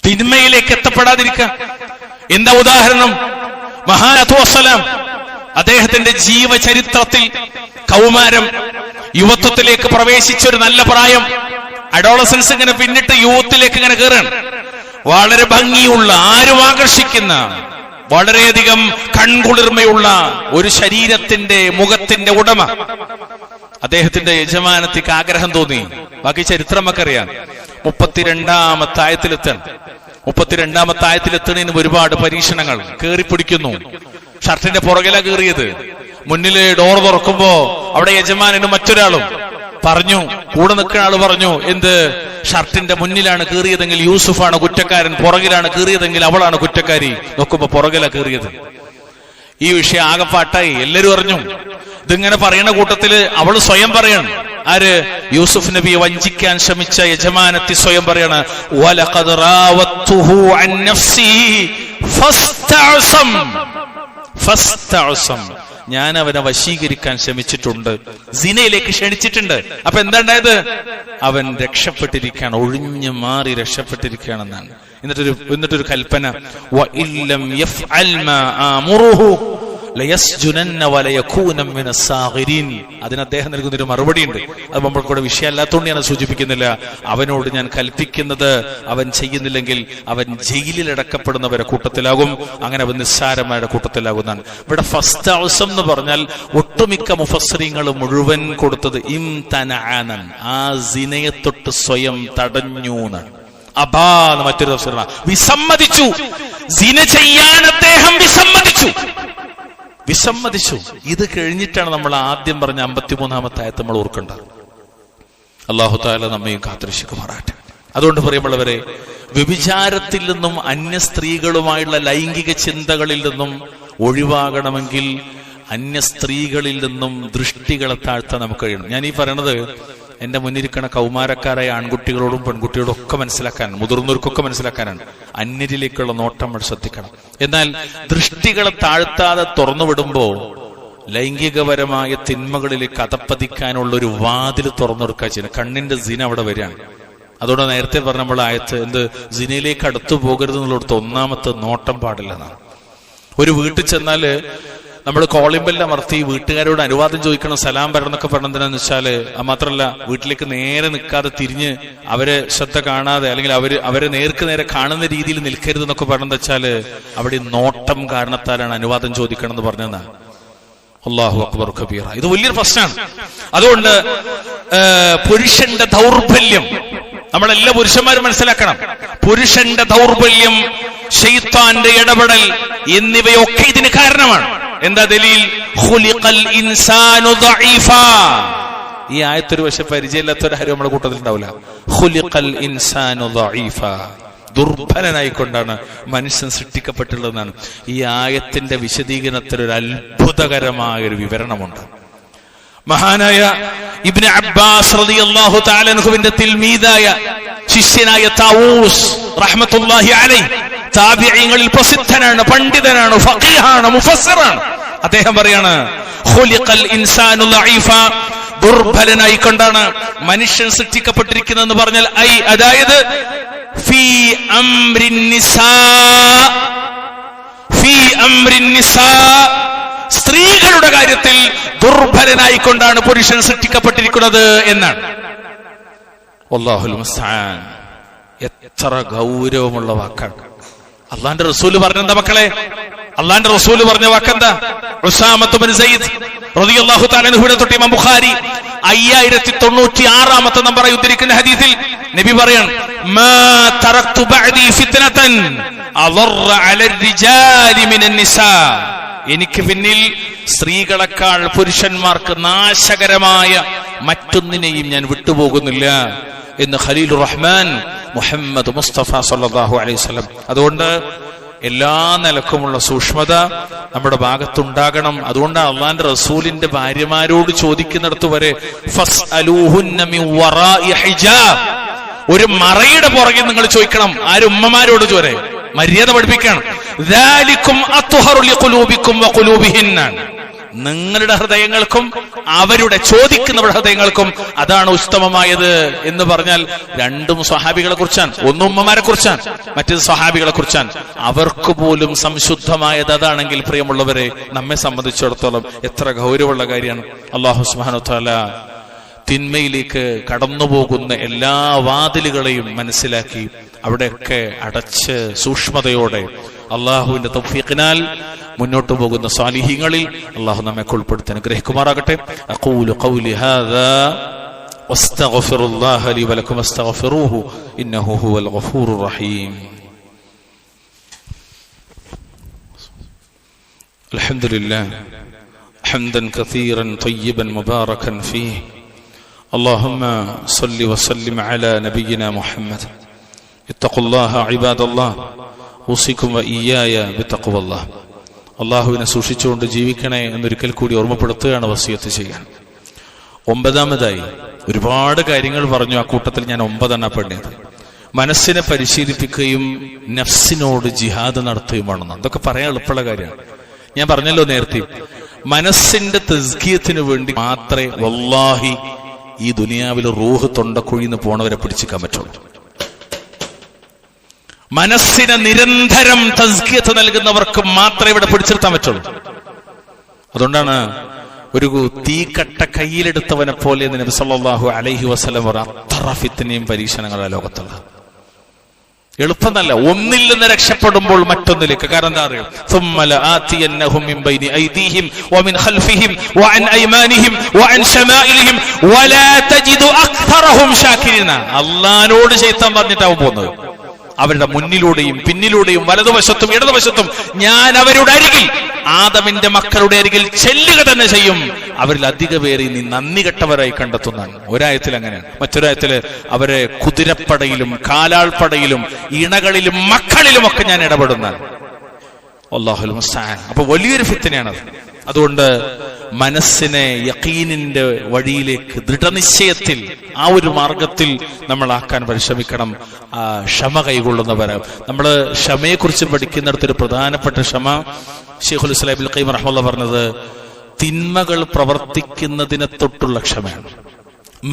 തിന്മയിലേക്ക് എത്തപ്പെടാതിരിക്കുക. എന്താ ഉദാഹരണം? മഹാനബി വസ്സലാം അദ്ദേഹത്തിന്റെ ജീവചരിത്രത്തിൽ കൗമാരം, യുവത്വത്തിലേക്ക് പ്രവേശിച്ചൊരു നല്ല പ്രായം, അഡോളസൻസ് ഇങ്ങനെ പിന്നിട്ട് യൂത്തിലേക്ക് ഇങ്ങനെ കയറാണ്. വളരെ ഭംഗിയുള്ള, ആരും ആകർഷിക്കുന്ന, വളരെയധികം കൺകുളിർമയുള്ള ഒരു ശരീരത്തിന്റെ, മുഖത്തിന്റെ ഉടമ. അദ്ദേഹത്തിന്റെ യജമാനത്തിക്ക് ആഗ്രഹം തോന്നി. ബാക്കി ചരിത്രം നമുക്കറിയാം. 32-ാമത്തെ ആയത്തിലെത്തുന്നതിന് ഒരുപാട് പരീക്ഷണങ്ങൾ. കേറിപ്പിടിക്കുന്നു, ഷർട്ടിന്റെ പുറകിലാ കയറിയത്. മുന്നില് ഡോർ തുറക്കുമ്പോ അവിടെ യജമാനും മറ്റൊരാളും പറഞ്ഞു, കൂടെ നിൽക്കുന്ന ആള് പറഞ്ഞു, എന്ത്, ഷർട്ടിന്റെ മുന്നിലാണ് കീറിയതെങ്കിൽ യൂസുഫാണ് കുറ്റക്കാരൻ, പുറകിലാണ് കീറിയതെങ്കിൽ അവളാണ് കുറ്റക്കാരി. നോക്കുമ്പോ പുറകിലാ കീറിയത്. ഈ വിഷയം ആകെപ്പാട്ടായി. എല്ലാരും അറിഞ്ഞു. ഇതിങ്ങനെ പറയുന്ന കൂട്ടത്തില് അവള് സ്വയം പറയാണ്. ആര്? യൂസുഫ് നബിയെ വഞ്ചിക്കാൻ ശ്രമിച്ച യജമാനത്തി സ്വയം പറയാണ്, വലഖദ് റാവത്തുഹു അൻ നഫ്സിഹി ഫസ്തഅസം, ഞാൻ അവനെ വശീകരിക്കാൻ ശ്രമിച്ചിട്ടുണ്ട്, സിനയിലേക്ക് ക്ഷണിച്ചിട്ടുണ്ട്. അപ്പൊ എന്താ ഉണ്ടായത്? അവൻ രക്ഷപ്പെട്ടിരിക്കുകയാണ്, ഒഴിഞ്ഞു മാറി രക്ഷപ്പെട്ടിരിക്കുകയാണെന്നാണ്. എന്നിട്ടൊരു കൽപ്പന, വഇല്ലം യഫ്അൽ മാ ആമുറുഹു ലയസ്ജുനന്ന വലയകൂന മിനസ് സാഗിരീൻ. അതിന് അദ്ദേഹം നൽകുന്നൊരു മറുപടി ഉണ്ട്. അത് നമ്മൾക്കൂടെ വിഷയമല്ലാത്തതുകൊണ്ട് ഞാൻ സൂചിപ്പിക്കുന്നില്ല. അവനോട് ഞാൻ കൽപ്പിക്കുന്നത് അവൻ ചെയ്യുന്നില്ലെങ്കിൽ അവൻ ജയിലിൽ അടക്കപ്പെടുന്നവരെ കൂട്ടത്തിലാകും, അങ്ങനെ അവൻ നിസ്സാരമാരുടെ കൂട്ടത്തിലാകുന്നതാണ്. ഇവിടെ ഫസ്റ്റ് ഔസം എന്ന് പറഞ്ഞാൽ ഒട്ടുമിക്ക മുഫസ്സിരീങ്ങൾ മുഴുവൻ കൊടുത്തത് ഇംതനഅൻ, ആ സിനയെ തൊട്ട് സ്വയം തടഞ്ഞു എന്നാണ്. അബാന്ന് മറ്റൊരു തഫ്സീറാണ്, വിസമ്മതിച്ചു. സിന ചെയ്യാൻ അദ്ദേഹം വിസമ്മതിച്ചു. ഇത് കഴിഞ്ഞിട്ടാണ് നമ്മൾ ആദ്യം പറഞ്ഞ 53-ാമത്തെ ആയത്ത് നമ്മൾ ഓർക്കേണ്ടത്. അല്ലാഹു തആല നമ്മയും കാത്തുരക്ഷിക്കുമാറാകട്ടെ. അതുകൊണ്ട് പ്രിയമുള്ളവരെ, വ്യഭിചാരത്തിൽ നിന്നും അന്യ സ്ത്രീകളുമായുള്ള ലൈംഗിക ചിന്തകളിൽ നിന്നും ഒഴിവാകണമെങ്കിൽ അന്യ സ്ത്രീകളിൽ നിന്നും ദൃഷ്ടികളെ താഴ്ത്താൻ നമുക്ക് കഴിയണം. ഞാൻ ഈ പറയണത് എന്റെ മുന്നിരിക്കണ കൗമാരക്കാരായ ആൺകുട്ടികളോടും പെൺകുട്ടികളോടും ഒക്കെ മനസ്സിലാക്കാൻ, മുതിർന്നവർക്കൊക്കെ മനസ്സിലാക്കാനാണ്. അന്യരിലേക്കുള്ള നോട്ടം നമ്മൾ ശ്രദ്ധിക്കണം. എന്നാൽ ദൃഷ്ടികളെ താഴ്ത്താതെ തുറന്നു വിടുമ്പോ ലൈംഗികപരമായ തിന്മകളിലേക്ക് അതപ്പതിക്കാനുള്ള ഒരു വാതിൽ തുറന്നെടുക്കുക ചെയ്യുന്നത്. കണ്ണിന്റെ സിന അവിടെ വരികയാണ്. അതോടെ നേരത്തെ പറഞ്ഞ നമ്മൾ ആയത്ത് എന്ത്, സിനയിലേക്ക് അടുത്തു പോകരുത് എന്നുള്ളടത്ത് ഒന്നാമത്തെ നോട്ടം പാടില്ല എന്നാണ്. ഒരു വീട്ടിൽ ചെന്നാല് നമ്മൾ കോളിംബെല്ലാം അമർത്തി വീട്ടുകാരോട് അനുവാദം ചോദിക്കണം, സലാം പറയണമെന്നൊക്കെ പറഞ്ഞെന്തിനാന്ന് വെച്ചാല് മാത്രമല്ല വീട്ടിലേക്ക് നേരെ നിൽക്കാതെ തിരിഞ്ഞ് അവരെ ശ്രദ്ധ കാണാതെ അല്ലെങ്കിൽ അവരെ നേർക്ക് നേരെ കാണുന്ന രീതിയിൽ നിൽക്കരുത് എന്നൊക്കെ പറഞ്ഞെന്ന് വെച്ചാല് അവിടെ നോട്ടം കാരണത്താലാണ് അനുവാദം ചോദിക്കണം എന്ന് പറഞ്ഞതെന്നാ. അല്ലാഹു അക്ബർ കബീറ. ഇത് വലിയൊരു പ്രശ്നമാണ്. അതുകൊണ്ട് പുരുഷന്റെ ദൗർബല്യം നമ്മളെല്ലാ പുരുഷന്മാരും മനസ്സിലാക്കണം. പുരുഷന്റെ ദൗർബല്യം, ശൈത്താന്റെ ഇടപെടൽ എന്നിവയൊക്കെ ഇതിന് കാരണമാണ്. എന്താ ദലീൽ? ഖുലിഖൽ ഇൻസാനു ദഈഫാ. ഈ ആയത്തൊരു പക്ഷെ പരിചയമില്ലാത്തൊരാരും നമ്മുടെ കൂട്ടത്തിൽ ഉണ്ടാവില്ല. ഖുലിഖൽ ഇൻസാനു ദഈഫാ. ദുർബലനായിക്കൊണ്ടാണ് മനുഷ്യൻ സൃഷ്ടിക്കപ്പെട്ടുള്ളതെന്നാണ് ഈ ആയത്തിന്റെ വിശദീകരണത്തിൽ ഒരു അത്ഭുതകരമായ ഒരു വിവരണമുണ്ട്. മഹാനായ ഇബ്നു അബ്ബാസ് റളിയല്ലാഹു തആല അൻഹുവിന്റെ തിൽമീദായ ശിഷ്യനായ താവൂസ് റഹ്മത്തുള്ളാഹി അലൈഹി താബിഈങ്ങളിൽ പ്രസിദ്ധനാണ്, പണ്ഡിതനാണ്, ഫഖീഹാണ്, മുഫസ്സിറാണ്. അദ്ദേഹം പറയാണ് ഖുലിഖൽ ഇൻസാനു ദഈഫാ. ദുർബലനായിക്കൊണ്ടാണ് മനുഷ്യൻ സൃഷ്ടിക്കപ്പെട്ടിരിക്കുന്നതെന്ന് പറഞ്ഞാൽ അതായത് ഫീ അംറിൻ നിസാ, സ്ത്രീകളുടെ കാര്യത്തിൽ ദുർബലനായിക്കൊണ്ടാണ് പുരുഷൻ സൃഷ്ടിക്കപ്പെട്ടിരിക്കുന്നത് എന്നാണ്. വല്ലാഹുൽ മുസ്തആൻ. എത്ര ഗൗരവമുള്ള വാക്കാണ്. അള്ളാന്റെ റസൂല് പറഞ്ഞെന്താ മക്കളെ? അള്ളാന്റെ റസൂല് പറഞ്ഞ വാക്കെന്താ? ഉസാമത്ത് ബിൻ സയ്യിദ് റളിയല്ലാഹു തആല അൻഹുവിനെ തൊട്ട് ഇമാം ബുഖാരി 5096 നമ്പറായി ഉദ്ധരിക്കുന്ന ഹദീസിൽ നബി പറയാണ്, മാ തറക്തു ബഅദി ഫിത്നതൻ അദറ അലൽ റിജാലി മിനൻ നിസാ. എനിക്ക് പിന്നിൽ സ്ത്രീകളെക്കാൾ പുരുഷന്മാർക്ക് നാശകരമായ മറ്റൊന്നിനെയും ഞാൻ വിട്ടുപോകുന്നില്ല എന്ന് ഖലീലുർ റഹ്മാൻ മുഹമ്മദ് മുസ്തഫ സല്ലല്ലാഹു അലൈഹി വസല്ലം. അതുകൊണ്ട് എല്ലാ നിലക്കുമുള്ള സൂക്ഷ്മത നമ്മുടെ ഭാഗത്തുണ്ടാകണം. അതുകൊണ്ട് അള്ളാന്റെ റസൂലിന്റെ ഭാര്യമാരോട് ചോദിക്കുന്നിടത്ത് വരെ ഫസ്അലൂഹുന്ന മിൻ വറാഇ ഹിജാബ്, ഒരു മറയുടെ പുറകെ നിങ്ങൾ ചോദിക്കണം. ആരും ഉമ്മമാരോട് വരെ മര്യാദ പഠിപ്പിക്കണം. ദാലികും അത്ഹറു ലിഖുലൂബികും വഖുലൂബിഹിന്ന, നിങ്ങളുടെ ഹൃദയങ്ങൾക്കും അവരുടെ ചോദിക്കുന്നവരുടെ ഹൃദയങ്ങൾക്കും അതാണ് ഉത്തമമായത് എന്ന് പറഞ്ഞാൽ രണ്ടും സ്വഹാബികളെ കുറിച്ചാണ്. ഒന്ന് ഉമ്മമാരെ കുറിച്ചാണ്, മറ്റേത് സ്വഹാബികളെ കുറിച്ചാണ്. അവർക്ക് പോലും സംശുദ്ധമായത് അതാണെങ്കിൽ പ്രിയമുള്ളവരെ, നമ്മെ സംബന്ധിച്ചിടത്തോളം എത്ര ഗൗരവമുള്ള കാര്യമാണ്. അല്ലാഹു സുബ്ഹാനഹു വ തആല തിന്മയിലേക്ക് കടന്നുപോകുന്ന എല്ലാ വാതിലുകളെയും മനസ്സിലാക്കി അവിടെയൊക്കെ അടച്ച് സൂക്ഷ്മതയോടെ അള്ളാഹുവിന്റെ തൗഫീഖിനാൽ മുന്നോട്ട് പോകുന്ന സാലിഹീങ്ങളിൽ അള്ളാഹു നമ്മെ ഉൾപ്പെടുത്തി അനുഗ്രഹിക്കുമാറാകട്ടെ. അഖൂലു ഖൗലി ഹാദാ വസ്തഗ്ഫിറുല്ലാഹ ലി വലക്കും വസ്തഗ്ഫിറൂഹു ഇന്നഹു ഹുവൽ ഗഫൂറുർ റഹീം. അൽഹംദുലില്ലാഹ് ഹംദൻ കസീറൻ ത്വയ്യിബൻ മുബാറകൻ ഫീഹി. اللهم صل وسلم على نبينا محمد. اتقوا الله عباد الله اوصيكم واياي بتقوى الله. അള്ളാഹുവിനെ സൂക്ഷിച്ചുകൊണ്ട് ജീവിക്കണേ എന്നൊരിക്കൽ കൂടി ഓർമ്മപ്പെടുത്തുകയാണ്, വസിയത്ത് ചെയ്യാൻ. 9ാമതായി ഒരുപാട് കാര്യങ്ങൾ പറഞ്ഞു. ആ കൂട്ടത്തിൽ ഞാൻ 9 പെണ്ണത് മനസ്സിനെ പരിശീലിപ്പിക്കുകയും നഫ്സിനോട് ജിഹാദ് നടത്തുകയുമാണെന്ന്. അതൊക്കെ പറയാൻ എളുപ്പമുള്ള കാര്യമാണ്. ഞാൻ പറഞ്ഞല്ലോ നേരത്തെ, മനസ്സിന്റെ തസ്കിയത്തിന് വേണ്ടി മാത്രമേ വല്ലാഹി ഈ ദുനിയാവിൽ റൂഹ് തൊണ്ടക്കുഴിന്ന് പോണവരെ പിടിച്ചിക്കാൻ പറ്റുള്ളൂ. മനസ്സിനെ നിരന്തരം തസ്കിയത്ത് നൽകുന്നവർക്ക് മാത്രമേ ഇവിടെ പിടിച്ചെടുത്താൻ പറ്റുള്ളൂ. അതുകൊണ്ടാണ് ഒരു തീക്കട്ട കയ്യിലെടുത്തവനെ പോലെ നബി സല്ലല്ലാഹു അലൈഹി വസല്ലം അത്ര ഫിത്നയും പരീക്ഷണങ്ങളാണ് ലോകത്തുള്ളത്. എളുപ്പമല്ല. ഒന്നിൽ നിന്ന് രക്ഷപ്പെടുമ്പോൾ മറ്റൊന്നിലേക്ക്. കാരണം എന്താ അറിയോ? ثم لآتينهم من بين أيديهم ومن خلفهم وعن أيمانهم وعن شمائلهم ولا تجد أكثرهم شاكرين. അല്ലാഹുവോട് ശൈത്താൻ പറഞ്ഞിട്ടാവും പോകുന്നത്. അവരുടെ മുന്നിലൂടെയും പിന്നിലൂടെയും വലതുവശത്തും ഇടതുവശത്തും ഞാൻ അവരുടെ അരികിൽ, ആദമിന്റെ മക്കളുടെ അരികിൽ ചെല്ലുക തന്നെ ചെയ്യും. അവരിൽ അധിക പേര് നീ നന്ദി കെട്ടവരായി കണ്ടെത്തുന്നതാണ്. ഒരായത്തിൽ അങ്ങനെയാണ്. മറ്റൊരായത്തില് അവരെ കുതിരപ്പടയിലും കാലാൾപ്പടയിലും ഇണകളിലും മക്കളിലും ഒക്കെ ഞാൻ ഇടപെടുന്നതാണ്. അല്ലാഹുൽ മുസ്തആൻ. അപ്പൊ വലിയൊരു ഫിത്നയാണത്. അതുകൊണ്ട് മനസ്സിനെ യഖീനിന്റെ വഴിയിലേക്ക് ദൃഢനിശ്ചയത്തിൽ ആ ഒരു മാർഗത്തിൽ നമ്മൾ ആക്കാൻ പരിശ്രമിക്കണം. ക്ഷമ കൈകൊള്ളുന്നവരെ നമ്മൾ ക്ഷമയെക്കുറിച്ച് പഠിക്കുന്നിടത്തൊരു പ്രധാനപ്പെട്ട ക്ഷമ ശൈഖുൽ ഇസ്ലാം ഇബ്നുൽ ഖയ്യിം റഹിമഹുല്ലാഹ് പറഞ്ഞത് തിന്മകൾ പ്രവർത്തിക്കുന്നതിനെ തൊട്ടുള്ള ക്ഷമയാണ്,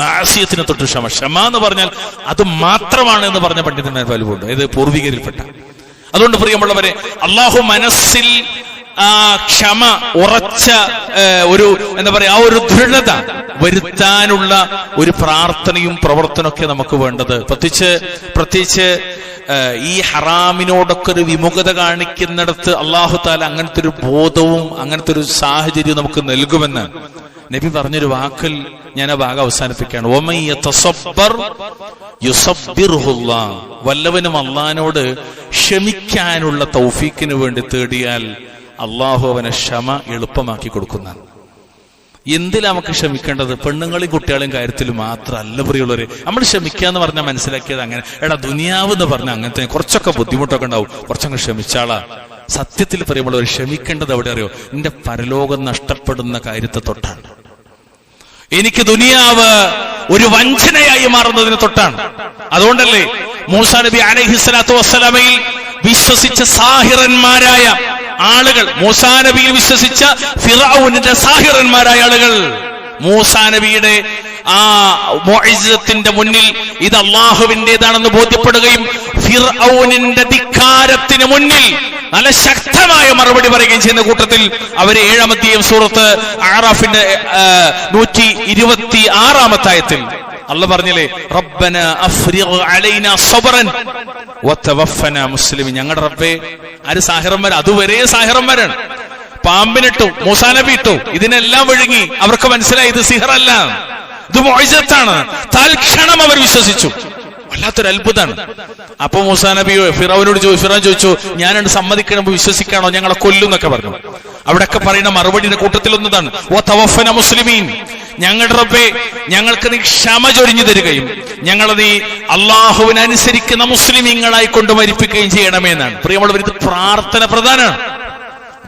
മാസിയത്തിനെ തൊട്ട് ക്ഷമ. ക്ഷമ എന്ന് പറഞ്ഞാൽ അത് മാത്രമാണ് എന്ന് പറഞ്ഞ പണ്ഡിതന്മാർ പലരുണ്ട്, ഇത് പൂർവികരിൽപ്പെട്ട. അതുകൊണ്ട് പ്രിയമുള്ളവരെ, അള്ളാഹു മനസ്സിൽ ക്ഷമ ഉറച്ച ഒരു എന്താ പറയാ ആ ഒരു ദൃഢത വരുത്താനുള്ള ഒരു പ്രാർത്ഥനയും പ്രവർത്തനമൊക്കെ നമുക്ക് വേണ്ടത്. പ്രത്യേകിച്ച് ഈ ഹറാമിനോടൊക്കെ ഒരു വിമുഖത കാണിക്കുന്നിടത്ത് അള്ളാഹു താല അങ്ങനത്തെ ഒരു ബോധവും അങ്ങനത്തെ ഒരു സാഹചര്യവും നമുക്ക് നൽകുമെന്ന് നബി പറഞ്ഞൊരു വാക്കിൽ ഞാൻ ആ ഭാഗം അവസാനിപ്പിക്കുകയാണ്. വല്ലവനും അള്ളാഹിനോട് ക്ഷമിക്കാനുള്ള തൗഫീക്കിന് വേണ്ടി തേടിയാൽ അള്ളാഹു അവനെ ക്ഷമ എളുപ്പമാക്കി കൊടുക്കുന്നതാണ്. എന്തിലാ നമുക്ക് ക്ഷമിക്കേണ്ടത്? പെണ്ണുങ്ങളെയും കുട്ടികളെയും കാര്യത്തിൽ മാത്രമല്ല പ്രിയമുള്ളവര്. നമ്മൾ ക്ഷമിക്കുക എന്ന് പറഞ്ഞാൽ മനസ്സിലാക്കിയത് അങ്ങനെ, ദുനിയാവ് എന്ന് പറഞ്ഞാൽ അങ്ങനത്തെ കുറച്ചൊക്കെ ബുദ്ധിമുട്ടൊക്കെ ഉണ്ടാവും, കുറച്ചങ്ങ് ക്ഷമിച്ചാളാ. സത്യത്തിൽ പ്രിയമുള്ളവർ, ക്ഷമിക്കേണ്ടത് എവിടെ അറിയോ? എന്റെ പരലോകം നഷ്ടപ്പെടുന്ന കാര്യത്തെ തൊട്ടാണ്. എനിക്ക് ദുനിയാവ് ഒരു വഞ്ചനയായി മാറുന്നതിന് തൊട്ടാണ്. അതുകൊണ്ടല്ലേ മൂസാ നബി അലൈഹിസ്സലാത്തു വസ്സലാമയിൽ വിശ്വസിച്ച സാഹിറന്മാരായ ആളുകൾ, മൂസാ നബിയിൽ വിശ്വസിച്ച ഫിർഔനിന്റെ സാഹിറന്മാരായ ആളുകൾ മൂസാ നബിയുടെ ആ മുഅ്ജിസത്തിന്റെ മുന്നിൽ ഇത് അള്ളാഹുവിന്റേതാണെന്ന് ബോധ്യപ്പെടുകയും ഫിർഔനിന്റെ ധിക്കാരത്തിന് മുന്നിൽ നല്ല ശക്തമായ മറുപടി പറയുകയും ചെയ്യുന്ന കൂട്ടത്തിൽ അവര് 7-ാം അധ്യായം സൂറത്ത് അഅറാഫിന്റെ 126-ാമത്തെ ആയത്തിൽ അല്ലാഹു പറഞ്ഞില്ലേ, റബ്ബന അഫ്രിഗ് അലൈനാ സബ്റൻ വതവഫനാ മുസ്ലിമീൻ. ഞങ്ങളുടെ റബ്ബേ, ആര് സാഹിറന്മാർ? അതുവരെ സാഹിറന്മാരാണ്. പാമ്പിനിട്ടു, മൂസാ നബി ഇട്ടു, ഇതിനെല്ലാം വിഴുങ്ങി. അവർക്ക് മനസ്സിലായി ഇത് സിഹറല്ല, ഇത് മുഅ്ജിസത്താണ്. തൽക്ഷണം അവർ വിശ്വസിച്ചു. വല്ലാത്തൊരു അത്ഭുതമാണ്. അപ്പൊ മൂസാ നബിയോ ഫിറൗനോട് ഫിറൗൻ ചോദിച്ചു, ഞാനാണ് സമ്മതിക്കണോ വിശ്വസിക്കാണോ, ഞങ്ങളെ കൊല്ലുന്നൊക്കെ പറഞ്ഞു. അവിടെയൊക്കെ പറയുന്ന മറുപടിയുടെ കൂട്ടത്തിലൊന്നതാണ്, ഓ തവഫന മുസ്ലിമീൻ, ഞങ്ങളുടെ റബ്ബേ ഞങ്ങൾക്ക് നീ ക്ഷമ ചൊരിഞ്ഞു തരികയും ഞങ്ങളെ നീ അള്ളാഹുവിനനുസരിക്കുന്ന മുസ്ലിമീങ്ങളായി കൊണ്ട് മരിപ്പിക്കുകയും ചെയ്യണമേ എന്നാണ്. പ്രിയമുള്ളവർ, ഇത് പ്രാർത്ഥന പ്രധാനമാണ്.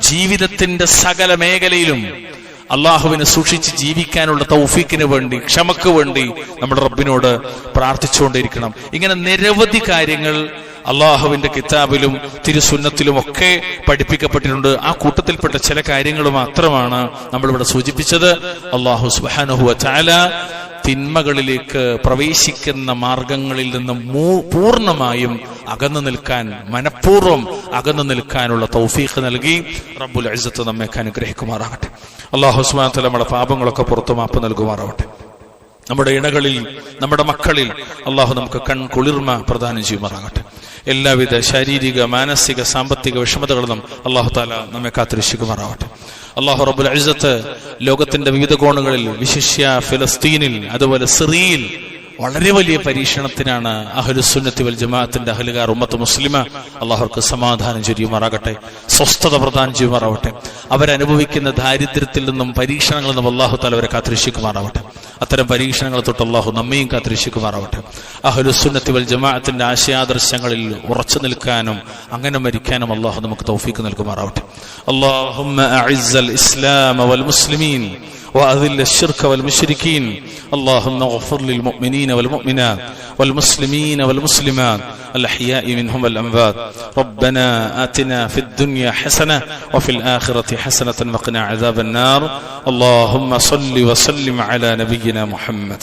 ജീവിതത്തിന്റെ സകല മേഖലയിലും അള്ളാഹുവിനെ സൂക്ഷിച്ച് ജീവിക്കാനുള്ള തൗഫീക്കിന് വേണ്ടി, ക്ഷമക്ക് വേണ്ടി നമ്മുടെ റബ്ബിനോട് പ്രാർത്ഥിച്ചുകൊണ്ടിരിക്കണം. ഇങ്ങനെ നിരവധി കാര്യങ്ങൾ അള്ളാഹുവിന്റെ കിതാബിലും തിരുസുന്നത്തിലും ഒക്കെ പഠിപ്പിക്കപ്പെട്ടിട്ടുണ്ട്. ആ കൂട്ടത്തിൽപ്പെട്ട ചില കാര്യങ്ങൾ മാത്രമാണ് നമ്മളിവിടെ സൂചിപ്പിച്ചത്. അള്ളാഹു സുബ്ഹാനഹു വ തആല തിന്മകളിലേക്ക് പ്രവേശിക്കുന്ന മാർഗങ്ങളിൽ നിന്നും പൂർണ്ണമായും അകന്നു നിൽക്കാൻ, മനഃപൂർവ്വം അകന്നു നിൽക്കാനുള്ള തൗഫീഖ് നൽകി റബ്ബുൽ ഇസ്സത്ത് നമ്മെ അനുഗ്രഹിക്കുമാറാകട്ടെ. അല്ലാഹു സുബ്ഹാനഹു വ തആല നമ്മുടെ പാപങ്ങളൊക്കെ പുറത്തു മാപ്പ് നൽകുമാറാവട്ടെ. നമ്മുടെ ഇണകളിൽ, നമ്മുടെ മക്കളിൽ അള്ളാഹു നമുക്ക് കൺകുളിർമ പ്രദാനം ചെയ്യുമാറാകട്ടെ. എല്ലാവിധ ശാരീരിക, മാനസിക, സാമ്പത്തിക വിഷമതകളും അള്ളാഹു തആല നമ്മെ കാത്തുരക്ഷിക്കുമാറാവട്ടെ. അള്ളാഹു റബ്ബുൽ ഇസ്സത്ത് ലോകത്തിന്റെ വിവിധ കോണുകളിൽ, വിശിഷ്യ ഫിലസ്തീനിൽ, അതുപോലെ സിറിയയിൽ വളരെ വലിയ പരീക്ഷണത്തിനാണ് അഹ്ലുസുന്നത്തി വൽ ജമാഅത്തിന്റെ അഹ്ലുകാർ, ഉമ്മത്ത് മുസ്ലിമ. അള്ളാഹുർക്ക് സമാധാനം ചൊരിയുമാറാകട്ടെ, സ്വസ്ഥത പ്രദാനം ചെയ്യുമാറാവട്ടെ. അവരനുഭവിക്കുന്ന ദാരിദ്ര്യത്തിൽ നിന്നും പരീക്ഷണങ്ങളിൽ നിന്നും അള്ളാഹു തആല അവരെ കാത്തുരക്ഷിക്കുമാറാവട്ടെ. അത്തരം പരീക്ഷണങ്ങളെ തൊട്ട് അള്ളാഹു നമ്മയും കാത്തുരക്ഷിക്കുമാറാവട്ടെ. അഹ്ലുസുന്നത്തി വൽ ജമാഅത്തിന്റെ ആശയാദർശങ്ങളിൽ ഉറച്ചു നിൽക്കാനും അങ്ങനെ മരിക്കാനും അള്ളാഹു നമുക്ക് തൗഫീഖ് നൽകുമാറാവട്ടെ. അല്ലാഹുമ്മ അഇസ്സൽ ഇസ്ലാമ വൽ മുസ്ലിമീൻ وأذل الشرك والمشركين. اللهم اغفر للمؤمنين والمؤمنات والمسلمين والمسلمات الأحياء منهم والأموات. ربنا آتنا في الدنيا حسنة وفي الآخرة حسنة وقنا عذاب النار. اللهم صل وسلم على نبينا محمد.